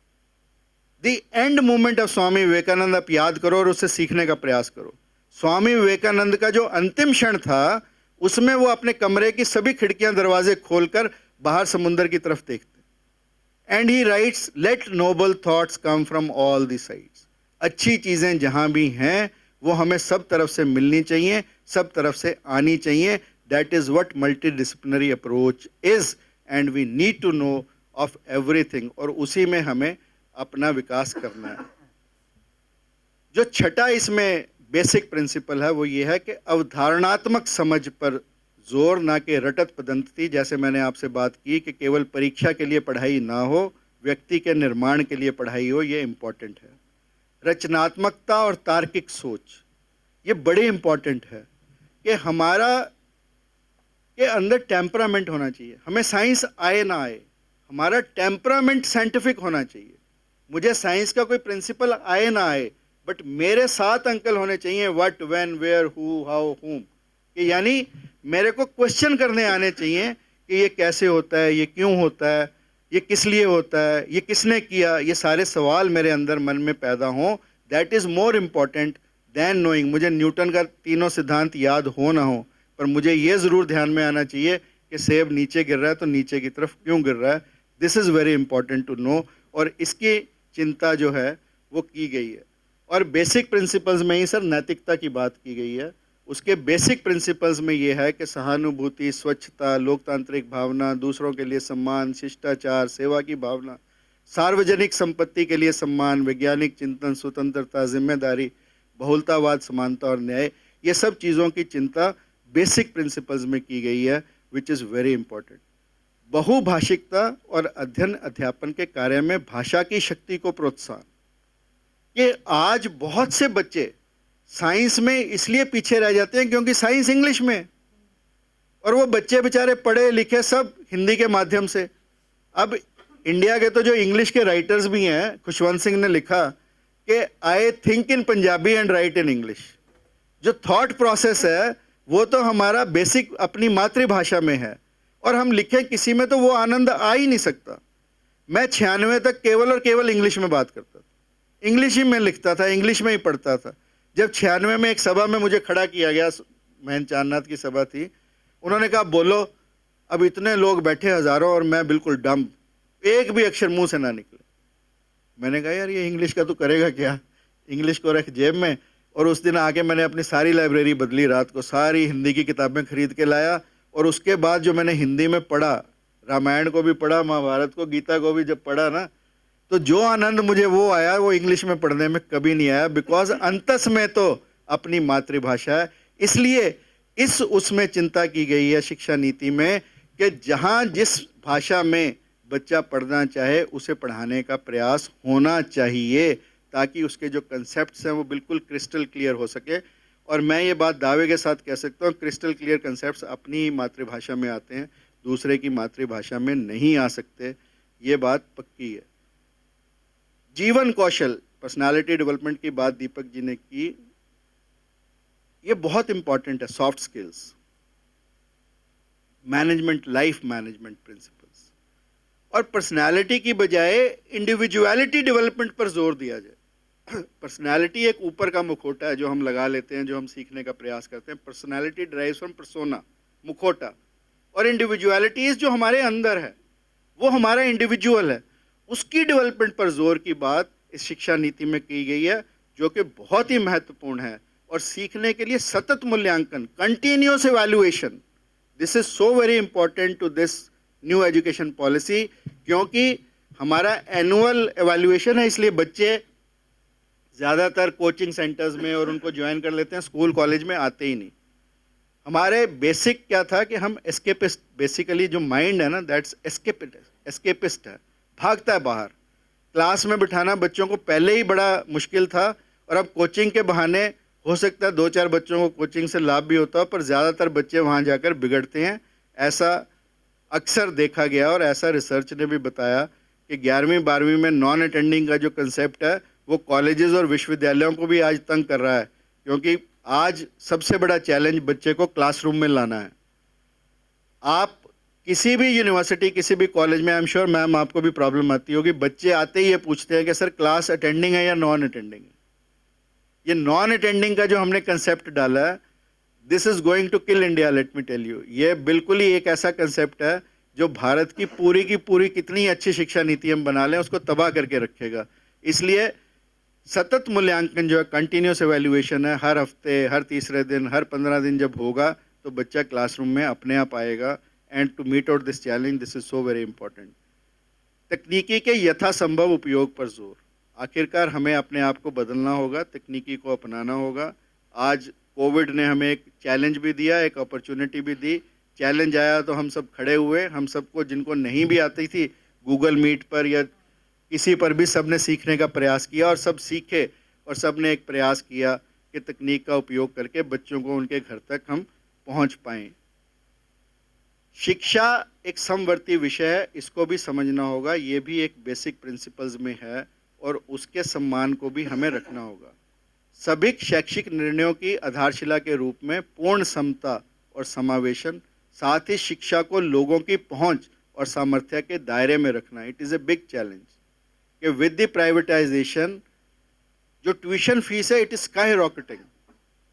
Speaker 4: The end movement of Swami Vivekananda आप याद करो और उससे सीखने का प्रयास करो। स्वामी विवेकानंद का जो अंतिम क्षण था, उसमें वो अपने कमरे की सभी खिड़कियां दरवाजे खोलकर बाहर समुंदर की तरफ देखते। And he writes let noble thoughts come from all the sides. अच्छी चीज़ें जहां भी हैं वो हमें सब तरफ से मिलनी चाहिए, सब तरफ से आनी चाहिए। That is what multidisciplinary approach is, and we need to know of everything, और उसी में हमें अपना विकास करना है। जो छठा इसमें बेसिक प्रिंसिपल है वो ये है कि अवधारणात्मक समझ पर जोर, ना कि रटत पदंती। जैसे मैंने आपसे बात की कि केवल परीक्षा के लिए पढ़ाई ना हो, व्यक्ति के निर्माण के लिए पढ़ाई हो, ये इम्पॉर्टेंट है। रचनात्मकता और तार्किक सोच ये बड़े इम्पॉर्टेंट है कि हमारा के अंदर टेम्परामेंट होना चाहिए। हमें साइंस आए ना आए, हमारा टेम्परामेंट साइंटिफिक होना चाहिए। मुझे साइंस का कोई प्रिंसिपल आए ना आए, बट मेरे 7 अंकल होने चाहिए, what, when, where, who, how, whom, कि यानी मेरे को क्वेश्चन करने आने चाहिए कि ये कैसे होता है, ये क्यों होता है, ये किस लिए होता है, ये किसने किया। ये सारे सवाल मेरे अंदर मन में पैदा हों। That is more important than knowing. मुझे न्यूटन का तीनों सिद्धांत याद हो ना हो, पर मुझे ये ज़रूर ध्यान में आना चाहिए कि सेब नीचे गिर रहा है तो नीचे की तरफ क्यों गिर रहा है। This is very important to know, और इसकी चिंता जो है वो की गई है। और बेसिक प्रिंसिपल्स में ही सर नैतिकता की बात की गई है। उसके बेसिक प्रिंसिपल्स में ये है कि सहानुभूति, स्वच्छता, लोकतांत्रिक भावना, दूसरों के लिए सम्मान, शिष्टाचार, सेवा की भावना, सार्वजनिक संपत्ति के लिए सम्मान, वैज्ञानिक चिंतन, स्वतंत्रता, जिम्मेदारी, बहुलतावाद, समानता और न्याय, ये सब चीज़ों की चिंता बेसिक प्रिंसिपल्स में की गई है, विच इज़ वेरी इंपॉर्टेंट। बहुभाषिकता और अध्ययन अध्यापन के कार्य में भाषा की शक्ति को प्रोत्साहन। ये आज बहुत से बच्चे साइंस में इसलिए पीछे रह जाते हैं क्योंकि साइंस इंग्लिश में, और वो बच्चे बेचारे पढ़े लिखे सब हिंदी के माध्यम से। अब इंडिया के तो जो इंग्लिश के राइटर्स भी हैं, खुशवंत सिंह ने लिखा कि I think in Punjabi and right in English. जो थॉट प्रोसेस है वो तो हमारा बेसिक अपनी मातृभाषा में है, और हम लिखें किसी में तो वो आनंद आ ही नहीं सकता। मैं 96 तक केवल और केवल इंग्लिश में बात करता था, इंग्लिश ही में लिखता था, इंग्लिश में ही पढ़ता था। जब 96 में एक सभा में मुझे खड़ा किया गया, महन चांदनाथ की सभा थी, उन्होंने कहा बोलो। अब इतने लोग बैठे हज़ारों और मैं बिल्कुल डम, एक भी अक्षर मुंह से ना निकले। मैंने कहा यार ये इंग्लिश का तू करेगा क्या, इंग्लिश को रख जेब में। और उस दिन आके मैंने अपनी सारी लाइब्रेरी बदली, रात को सारी हिंदी की किताबें खरीद के लाया। और उसके बाद जो मैंने हिंदी में पढ़ा, रामायण को भी पढ़ा, महाभारत को, गीता को भी जब पढ़ा ना, तो जो आनंद मुझे वो आया वो इंग्लिश में पढ़ने में कभी नहीं आया, बिकॉज अंतस में तो अपनी मातृभाषा है। इसलिए इस उसमें चिंता की गई है शिक्षा नीति में कि जहाँ जिस भाषा में बच्चा पढ़ना चाहे उसे पढ़ाने का प्रयास होना चाहिए, ताकि उसके जो कंसेप्ट्स हैं वो बिल्कुल क्रिस्टल क्लियर हो सके। और मैं ये बात दावे के साथ कह सकता हूँ, क्रिस्टल क्लियर कंसेप्ट्स अपनी मातृभाषा में आते हैं, दूसरे की मातृभाषा में नहीं आ सकते, ये बात पक्की है। जीवन कौशल, पर्सनालिटी डेवलपमेंट की बात दीपक जी ने की, ये बहुत इंपॉर्टेंट है। Soft skills, management, life management principles, और पर्सनालिटी की बजाय इंडिविजुअलिटी डेवलपमेंट पर जोर दिया जाए। पर्सनालिटी एक ऊपर का मुखौटा है जो हम लगा लेते हैं, जो हम सीखने का प्रयास करते हैं। पर्सनालिटी ड्राइव्स फ्रॉम पर्सोना, मुखौटा, और इंडिविजुअलिटीज जो हमारे अंदर है वो हमारा इंडिविजुअल है, उसकी डेवलपमेंट पर जोर की बात इस शिक्षा नीति में की गई है, जो कि बहुत ही महत्वपूर्ण है। और सीखने के लिए सतत मूल्यांकन, continuous evaluation, this is so very important to this new education policy, क्योंकि हमारा एनुअल एवैल्यूएशन है, इसलिए बच्चे ज़्यादातर कोचिंग सेंटर्स में और उनको ज्वाइन कर लेते हैं, स्कूल कॉलेज में आते ही नहीं। हमारे बेसिक क्या था कि हम एस्केपिस्ट, बेसिकली जो माइंड है ना, दैट्स एस्केपिस्ट है, भागता है बाहर। क्लास में बिठाना बच्चों को पहले ही बड़ा मुश्किल था, और अब कोचिंग के बहाने हो सकता है 2-4 बच्चों को कोचिंग से लाभ भी होता है, पर ज़्यादातर बच्चे वहाँ जाकर बिगड़ते हैं। ऐसा अक्सर देखा गया, और ऐसा रिसर्च ने भी बताया कि 11वीं 12वीं में नॉन अटेंडिंग का जो कंसेप्ट है वो कॉलेजेस और विश्वविद्यालयों को भी आज तंग कर रहा है, क्योंकि आज सबसे बड़ा चैलेंज बच्चे को क्लासरूम में लाना है। आप किसी भी यूनिवर्सिटी, किसी भी कॉलेज में, आई एम श्योर मैम आपको भी प्रॉब्लम आती होगी, बच्चे आते ही ये पूछते हैं कि सर क्लास अटेंडिंग है या नॉन अटेंडिंग है। ये नॉन अटेंडिंग का जो हमने कंसेप्ट डाला है, this is going to kill India, let me tell you. ये बिल्कुल ही एक ऐसा कंसेप्ट है जो भारत की पूरी कितनी अच्छी शिक्षा नीति हम बना लें उसको तबाह करके रखेगा। इसलिए सतत मूल्यांकन जो है, कंटिन्यूस एवेल्युएशन है, हर हफ्ते, हर तीसरे दिन, हर 15 दिन जब होगा तो बच्चा क्लासरूम में अपने आप आएगा। And to meet out this challenge, this is so very important. तकनीकी के यथासंभव उपयोग पर जोर। आखिरकार हमें अपने आप को बदलना होगा, तकनीकी को अपनाना होगा। आज कोविड ने हमें एक चैलेंज भी दिया, एक अपॉर्चुनिटी भी दी। चैलेंज आया तो हम सब खड़े हुए, हम सबको जिनको नहीं भी आती थी गूगल मीट पर या किसी पर भी सबने सीखने का प्रयास किया और सब सीखे, और सब ने एक प्रयास किया कि तकनीक का उपयोग करके बच्चों को उनके घर तक हम पहुंच पाएं। शिक्षा एक समवर्ती विषय है, इसको भी समझना होगा, ये भी एक बेसिक प्रिंसिपल्स में है और उसके सम्मान को भी हमें रखना होगा। सभी शैक्षिक निर्णयों की आधारशिला के रूप में पूर्ण समता और समावेशन, साथ ही शिक्षा को लोगों की पहुंच और सामर्थ्य के दायरे में रखना। It is a big challenge कि विद द प्राइवेटाइजेशन जो ट्यूशन फीस है, it is sky rocketing.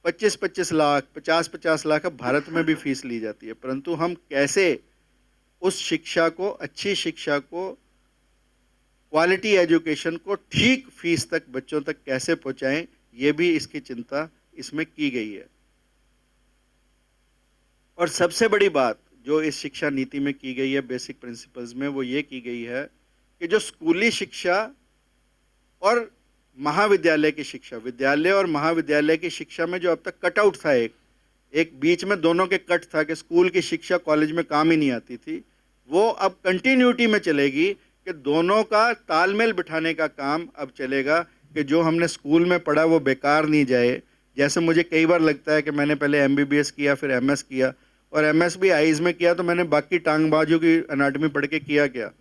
Speaker 4: 25-25 lakh, 50-50 lakh अब भारत में भी फीस ली जाती है, परंतु हम कैसे उस शिक्षा को, अच्छी शिक्षा को, क्वालिटी एजुकेशन को ठीक फीस तक बच्चों तक कैसे पहुंचाएं, ये भी इसकी चिंता इसमें की गई है। और सबसे बड़ी बात जो इस शिक्षा नीति में की गई है, बेसिक प्रिंसिपल्स में, वो ये की गई है कि जो स्कूली शिक्षा और महाविद्यालय की शिक्षा, विद्यालय और महाविद्यालय की शिक्षा में जो अब तक कटआउट था, एक बीच में दोनों के कट था कि स्कूल की शिक्षा कॉलेज में काम ही नहीं आती थी, वो अब कंटिन्यूटी में चलेगी कि दोनों का तालमेल बिठाने का काम अब चलेगा कि जो हमने स्कूल में पढ़ा वो बेकार नहीं जाए। जैसे मुझे कई बार लगता है कि मैंने पहले MBBS किया, फिर MS किया, और MS भी आईज में किया, तो मैंने बाकी टांगबाजों की एनाटॉमी पढ़ के किया क्या?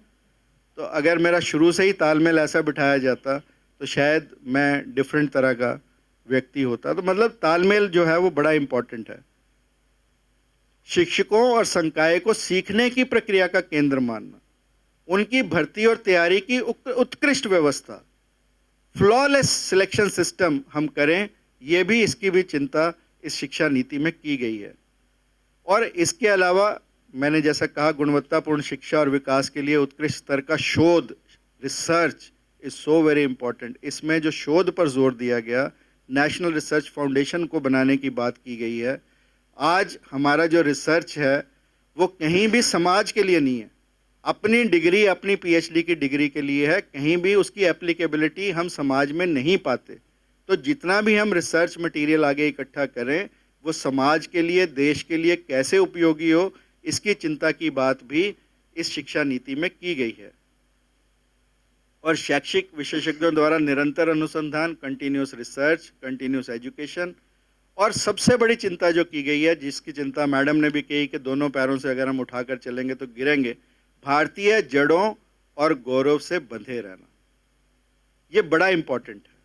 Speaker 4: तो अगर मेरा शुरू से ही तालमेल ऐसा बिठाया जाता तो शायद मैं डिफरेंट तरह का व्यक्ति होता। तो मतलब तालमेल जो है वो बड़ा इंपॉर्टेंट है। शिक्षकों और संकाय को सीखने की प्रक्रिया का केंद्र मानना, उनकी भर्ती और तैयारी की उत्कृष्ट व्यवस्था, फ्लॉलेस सिलेक्शन सिस्टम हम करें, ये भी, इसकी भी चिंता इस शिक्षा नीति में की गई है। और इसके अलावा मैंने जैसा कहा, गुणवत्तापूर्ण शिक्षा और विकास के लिए उत्कृष्ट स्तर का शोध, research is so very important. इसमें जो शोध पर जोर दिया गया, नेशनल रिसर्च फाउंडेशन को बनाने की बात की गई है। आज हमारा जो रिसर्च है वो कहीं भी समाज के लिए नहीं है, अपनी डिग्री, अपनी PhD की डिग्री के लिए है, कहीं भी उसकी एप्लीकेबिलिटी हम समाज में नहीं पाते। तो जितना भी हम रिसर्च मटेरियल आगे इकट्ठा करें वो समाज के लिए, देश के लिए कैसे उपयोगी हो, इसकी चिंता की बात भी इस शिक्षा नीति में की गई है। और शैक्षिक विशेषज्ञों द्वारा निरंतर अनुसंधान, कंटिन्यूस रिसर्च, कंटिन्यूस एजुकेशन, और सबसे बड़ी चिंता जो की गई है, जिसकी चिंता मैडम ने भी कही कि दोनों पैरों से अगर हम उठाकर चलेंगे तो गिरेंगे, भारतीय जड़ों और गौरव से बंधे रहना। ये बड़ा इंपॉर्टेंट है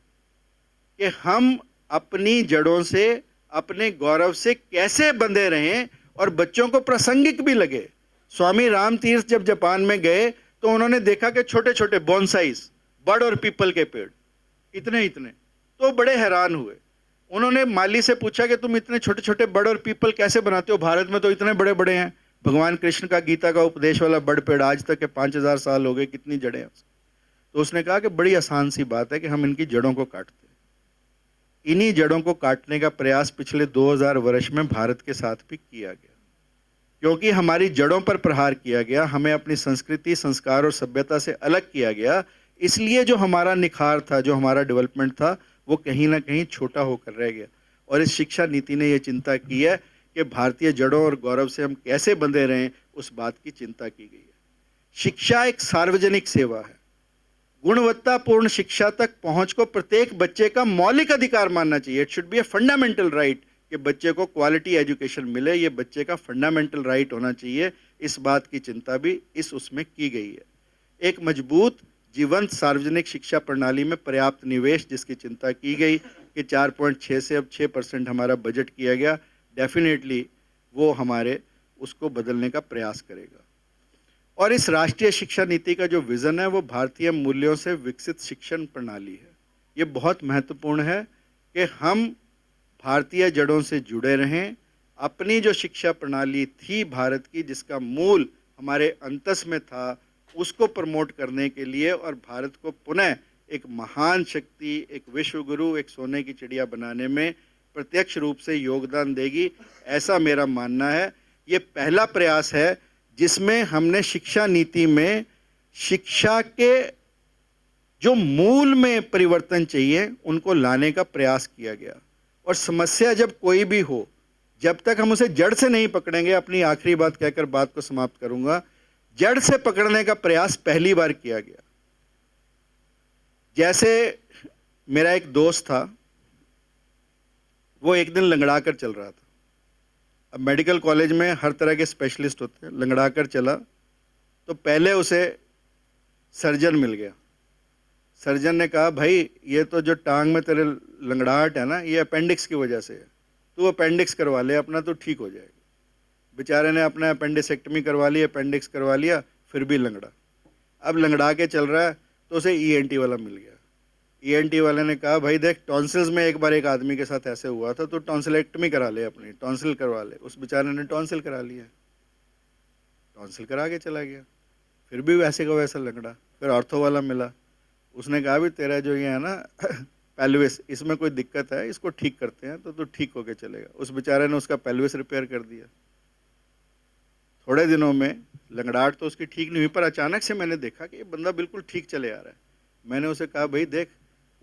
Speaker 4: कि हम अपनी जड़ों से, अपने गौरव से कैसे बंधे रहें और बच्चों को प्रासंगिक भी लगे। स्वामी राम तीर्थ जब जापान में गए तो उन्होंने देखा कि छोटे छोटे बोनसाइज, बड़ और पीपल के पेड़ इतने इतने, तो बड़े हैरान हुए। उन्होंने माली से पूछा कि तुम इतने छोटे छोटे बड़ और पीपल कैसे बनाते हो, भारत में तो इतने बड़े बड़े हैं। भगवान कृष्ण का गीता का उपदेश वाला बड़ पेड़ आज तक के 5000 साल हो गए, कितनी जड़ें हैं। तो उसने कहा कि बड़ी आसान सी बात है कि हम इनकी जड़ों को काटते हैं। इन्हीं जड़ों को काटने का प्रयास पिछले 2000 वर्ष में भारत के साथ भी किया गया, क्योंकि हमारी जड़ों पर प्रहार किया गया, हमें अपनी संस्कृति, संस्कार और सभ्यता से अलग किया गया। इसलिए जो हमारा निखार था, जो हमारा डेवलपमेंट था, वो कहीं ना कहीं छोटा होकर रह गया। और इस शिक्षा नीति ने ये चिंता की है कि भारतीय जड़ों और गौरव से हम कैसे बंधे रहें, उस बात की चिंता की गई है। शिक्षा एक सार्वजनिक सेवा है। गुणवत्तापूर्ण शिक्षा तक पहुंच को प्रत्येक बच्चे का मौलिक अधिकार मानना चाहिए। It should be a fundamental right कि बच्चे को क्वालिटी एजुकेशन मिले, ये बच्चे का फंडामेंटल राइट होना चाहिए। इस बात की चिंता भी उसमें की गई है। एक मजबूत जीवंत सार्वजनिक शिक्षा प्रणाली में पर्याप्त निवेश जिसकी चिंता की गई कि 4.6 से अब 6% हमारा बजट किया गया, डेफिनेटली वो हमारे उसको बदलने का प्रयास करेगा। और इस राष्ट्रीय शिक्षा नीति का जो विज़न है वो भारतीय मूल्यों से विकसित शिक्षण प्रणाली है। ये बहुत महत्वपूर्ण है कि हम भारतीय जड़ों से जुड़े रहें। अपनी जो शिक्षा प्रणाली थी भारत की, जिसका मूल हमारे अंतस में था, उसको प्रमोट करने के लिए और भारत को पुनः एक महान शक्ति, एक विश्व गुरु, एक सोने की चिड़िया बनाने में प्रत्यक्ष रूप से योगदान देगी, ऐसा मेरा मानना है। ये पहला प्रयास है जिसमें हमने शिक्षा नीति में शिक्षा के जो मूल में परिवर्तन चाहिए उनको लाने का प्रयास किया गया। और समस्या जब कोई भी हो, जब तक हम उसे जड़ से नहीं पकड़ेंगे, अपनी आखिरी बात कहकर बात को समाप्त करूंगा, जड़ से पकड़ने का प्रयास पहली बार किया गया। जैसे मेरा एक दोस्त था, वो एक दिन लंगड़ा कर चल रहा था। अब मेडिकल कॉलेज में हर तरह के स्पेशलिस्ट होते हैं। लंगड़ा कर चला तो पहले उसे सर्जन मिल गया। सर्जन ने कहा, भाई ये तो जो टांग में तेरे लंगड़ाहट है ना, ये अपेंडिक्स की वजह से है, तू अपेंडिक्स करवा ले अपना, तो ठीक हो जाएगा। बेचारे ने अपना अपेंडिसेक्टमी करवा ली, अपेंडिक्स करवा लिया, फिर भी लंगड़ा। अब लंगड़ा के चल रहा है तो उसे ENT वाला मिल गया। ENT वाले ने कहा, भाई देख, टॉन्सिल्स में एक बार एक आदमी के साथ ऐसे हुआ था, तो टॉन्सिलेक्टमी करा ले, अपनी टॉन्सिल करवा ले। उस बेचारे ने टॉन्सिल करा लिया, टॉन्सिल करा के चला गया, फिर भी वैसे का वैसा लंगड़ा। फिर ऑर्थो वाला मिला, उसने कहा, भी तेरा जो ये है ना पेल्विस, इसमें कोई दिक्कत है, इसको ठीक करते हैं तो तू ठीक होके चलेगा। उस बेचारे ने उसका पेल्विस रिपेयर कर दिया। थोड़े दिनों में लंगड़ाहट तो उसकी ठीक नहीं हुई, पर अचानक से मैंने देखा कि ये बंदा बिल्कुल ठीक चले आ रहा है। मैंने उसे कहा, भाई देख,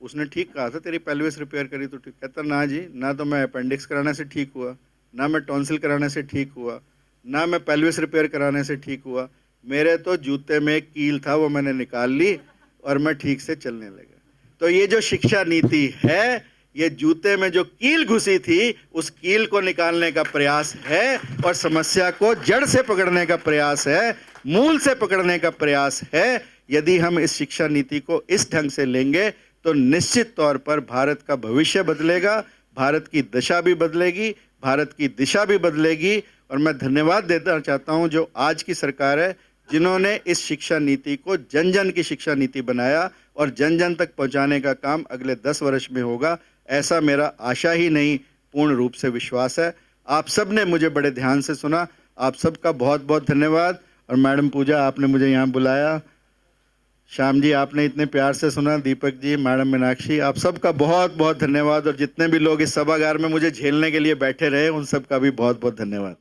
Speaker 4: उसने ठीक कहा था तेरी पेल्विस रिपेयर करी तो ठीक। कहता, ना जी, ना तो मैं अपेंडिक्स कराने से ठीक हुआ, ना मैं टॉन्सिल कराने से ठीक हुआ, ना मैं पेल्विस रिपेयर कराने से ठीक हुआ। मेरे तो जूते में एक कील था, वो मैंने निकाल ली और मैं ठीक से चलने लगा। तो ये जो शिक्षा नीति है, ये जूते में जो कील घुसी थी, उस कील को निकालने का प्रयास है और समस्या को जड़ से पकड़ने का प्रयास है, मूल से पकड़ने का प्रयास है। यदि हम इस शिक्षा नीति को इस ढंग से लेंगे तो निश्चित तौर पर भारत का भविष्य बदलेगा, भारत की दशा भी बदलेगी, भारत की दिशा भी बदलेगी। और मैं धन्यवाद देना चाहता हूं जो आज की सरकार है, जिन्होंने इस शिक्षा नीति को जन जन की शिक्षा नीति बनाया और जन जन तक पहुंचाने का काम अगले 10 वर्ष में होगा, ऐसा मेरा आशा ही नहीं पूर्ण रूप से विश्वास है। आप सब ने मुझे बड़े ध्यान से सुना, आप सबका बहुत बहुत धन्यवाद। और मैडम पूजा, आपने मुझे यहाँ बुलाया, श्याम जी आपने इतने प्यार से सुना, दीपक जी, मैडम मीनाक्षी, आप सबका बहुत बहुत धन्यवाद। और जितने भी लोग इस सभागार में मुझे झेलने के लिए बैठे रहे, उन सबका भी बहुत बहुत धन्यवाद।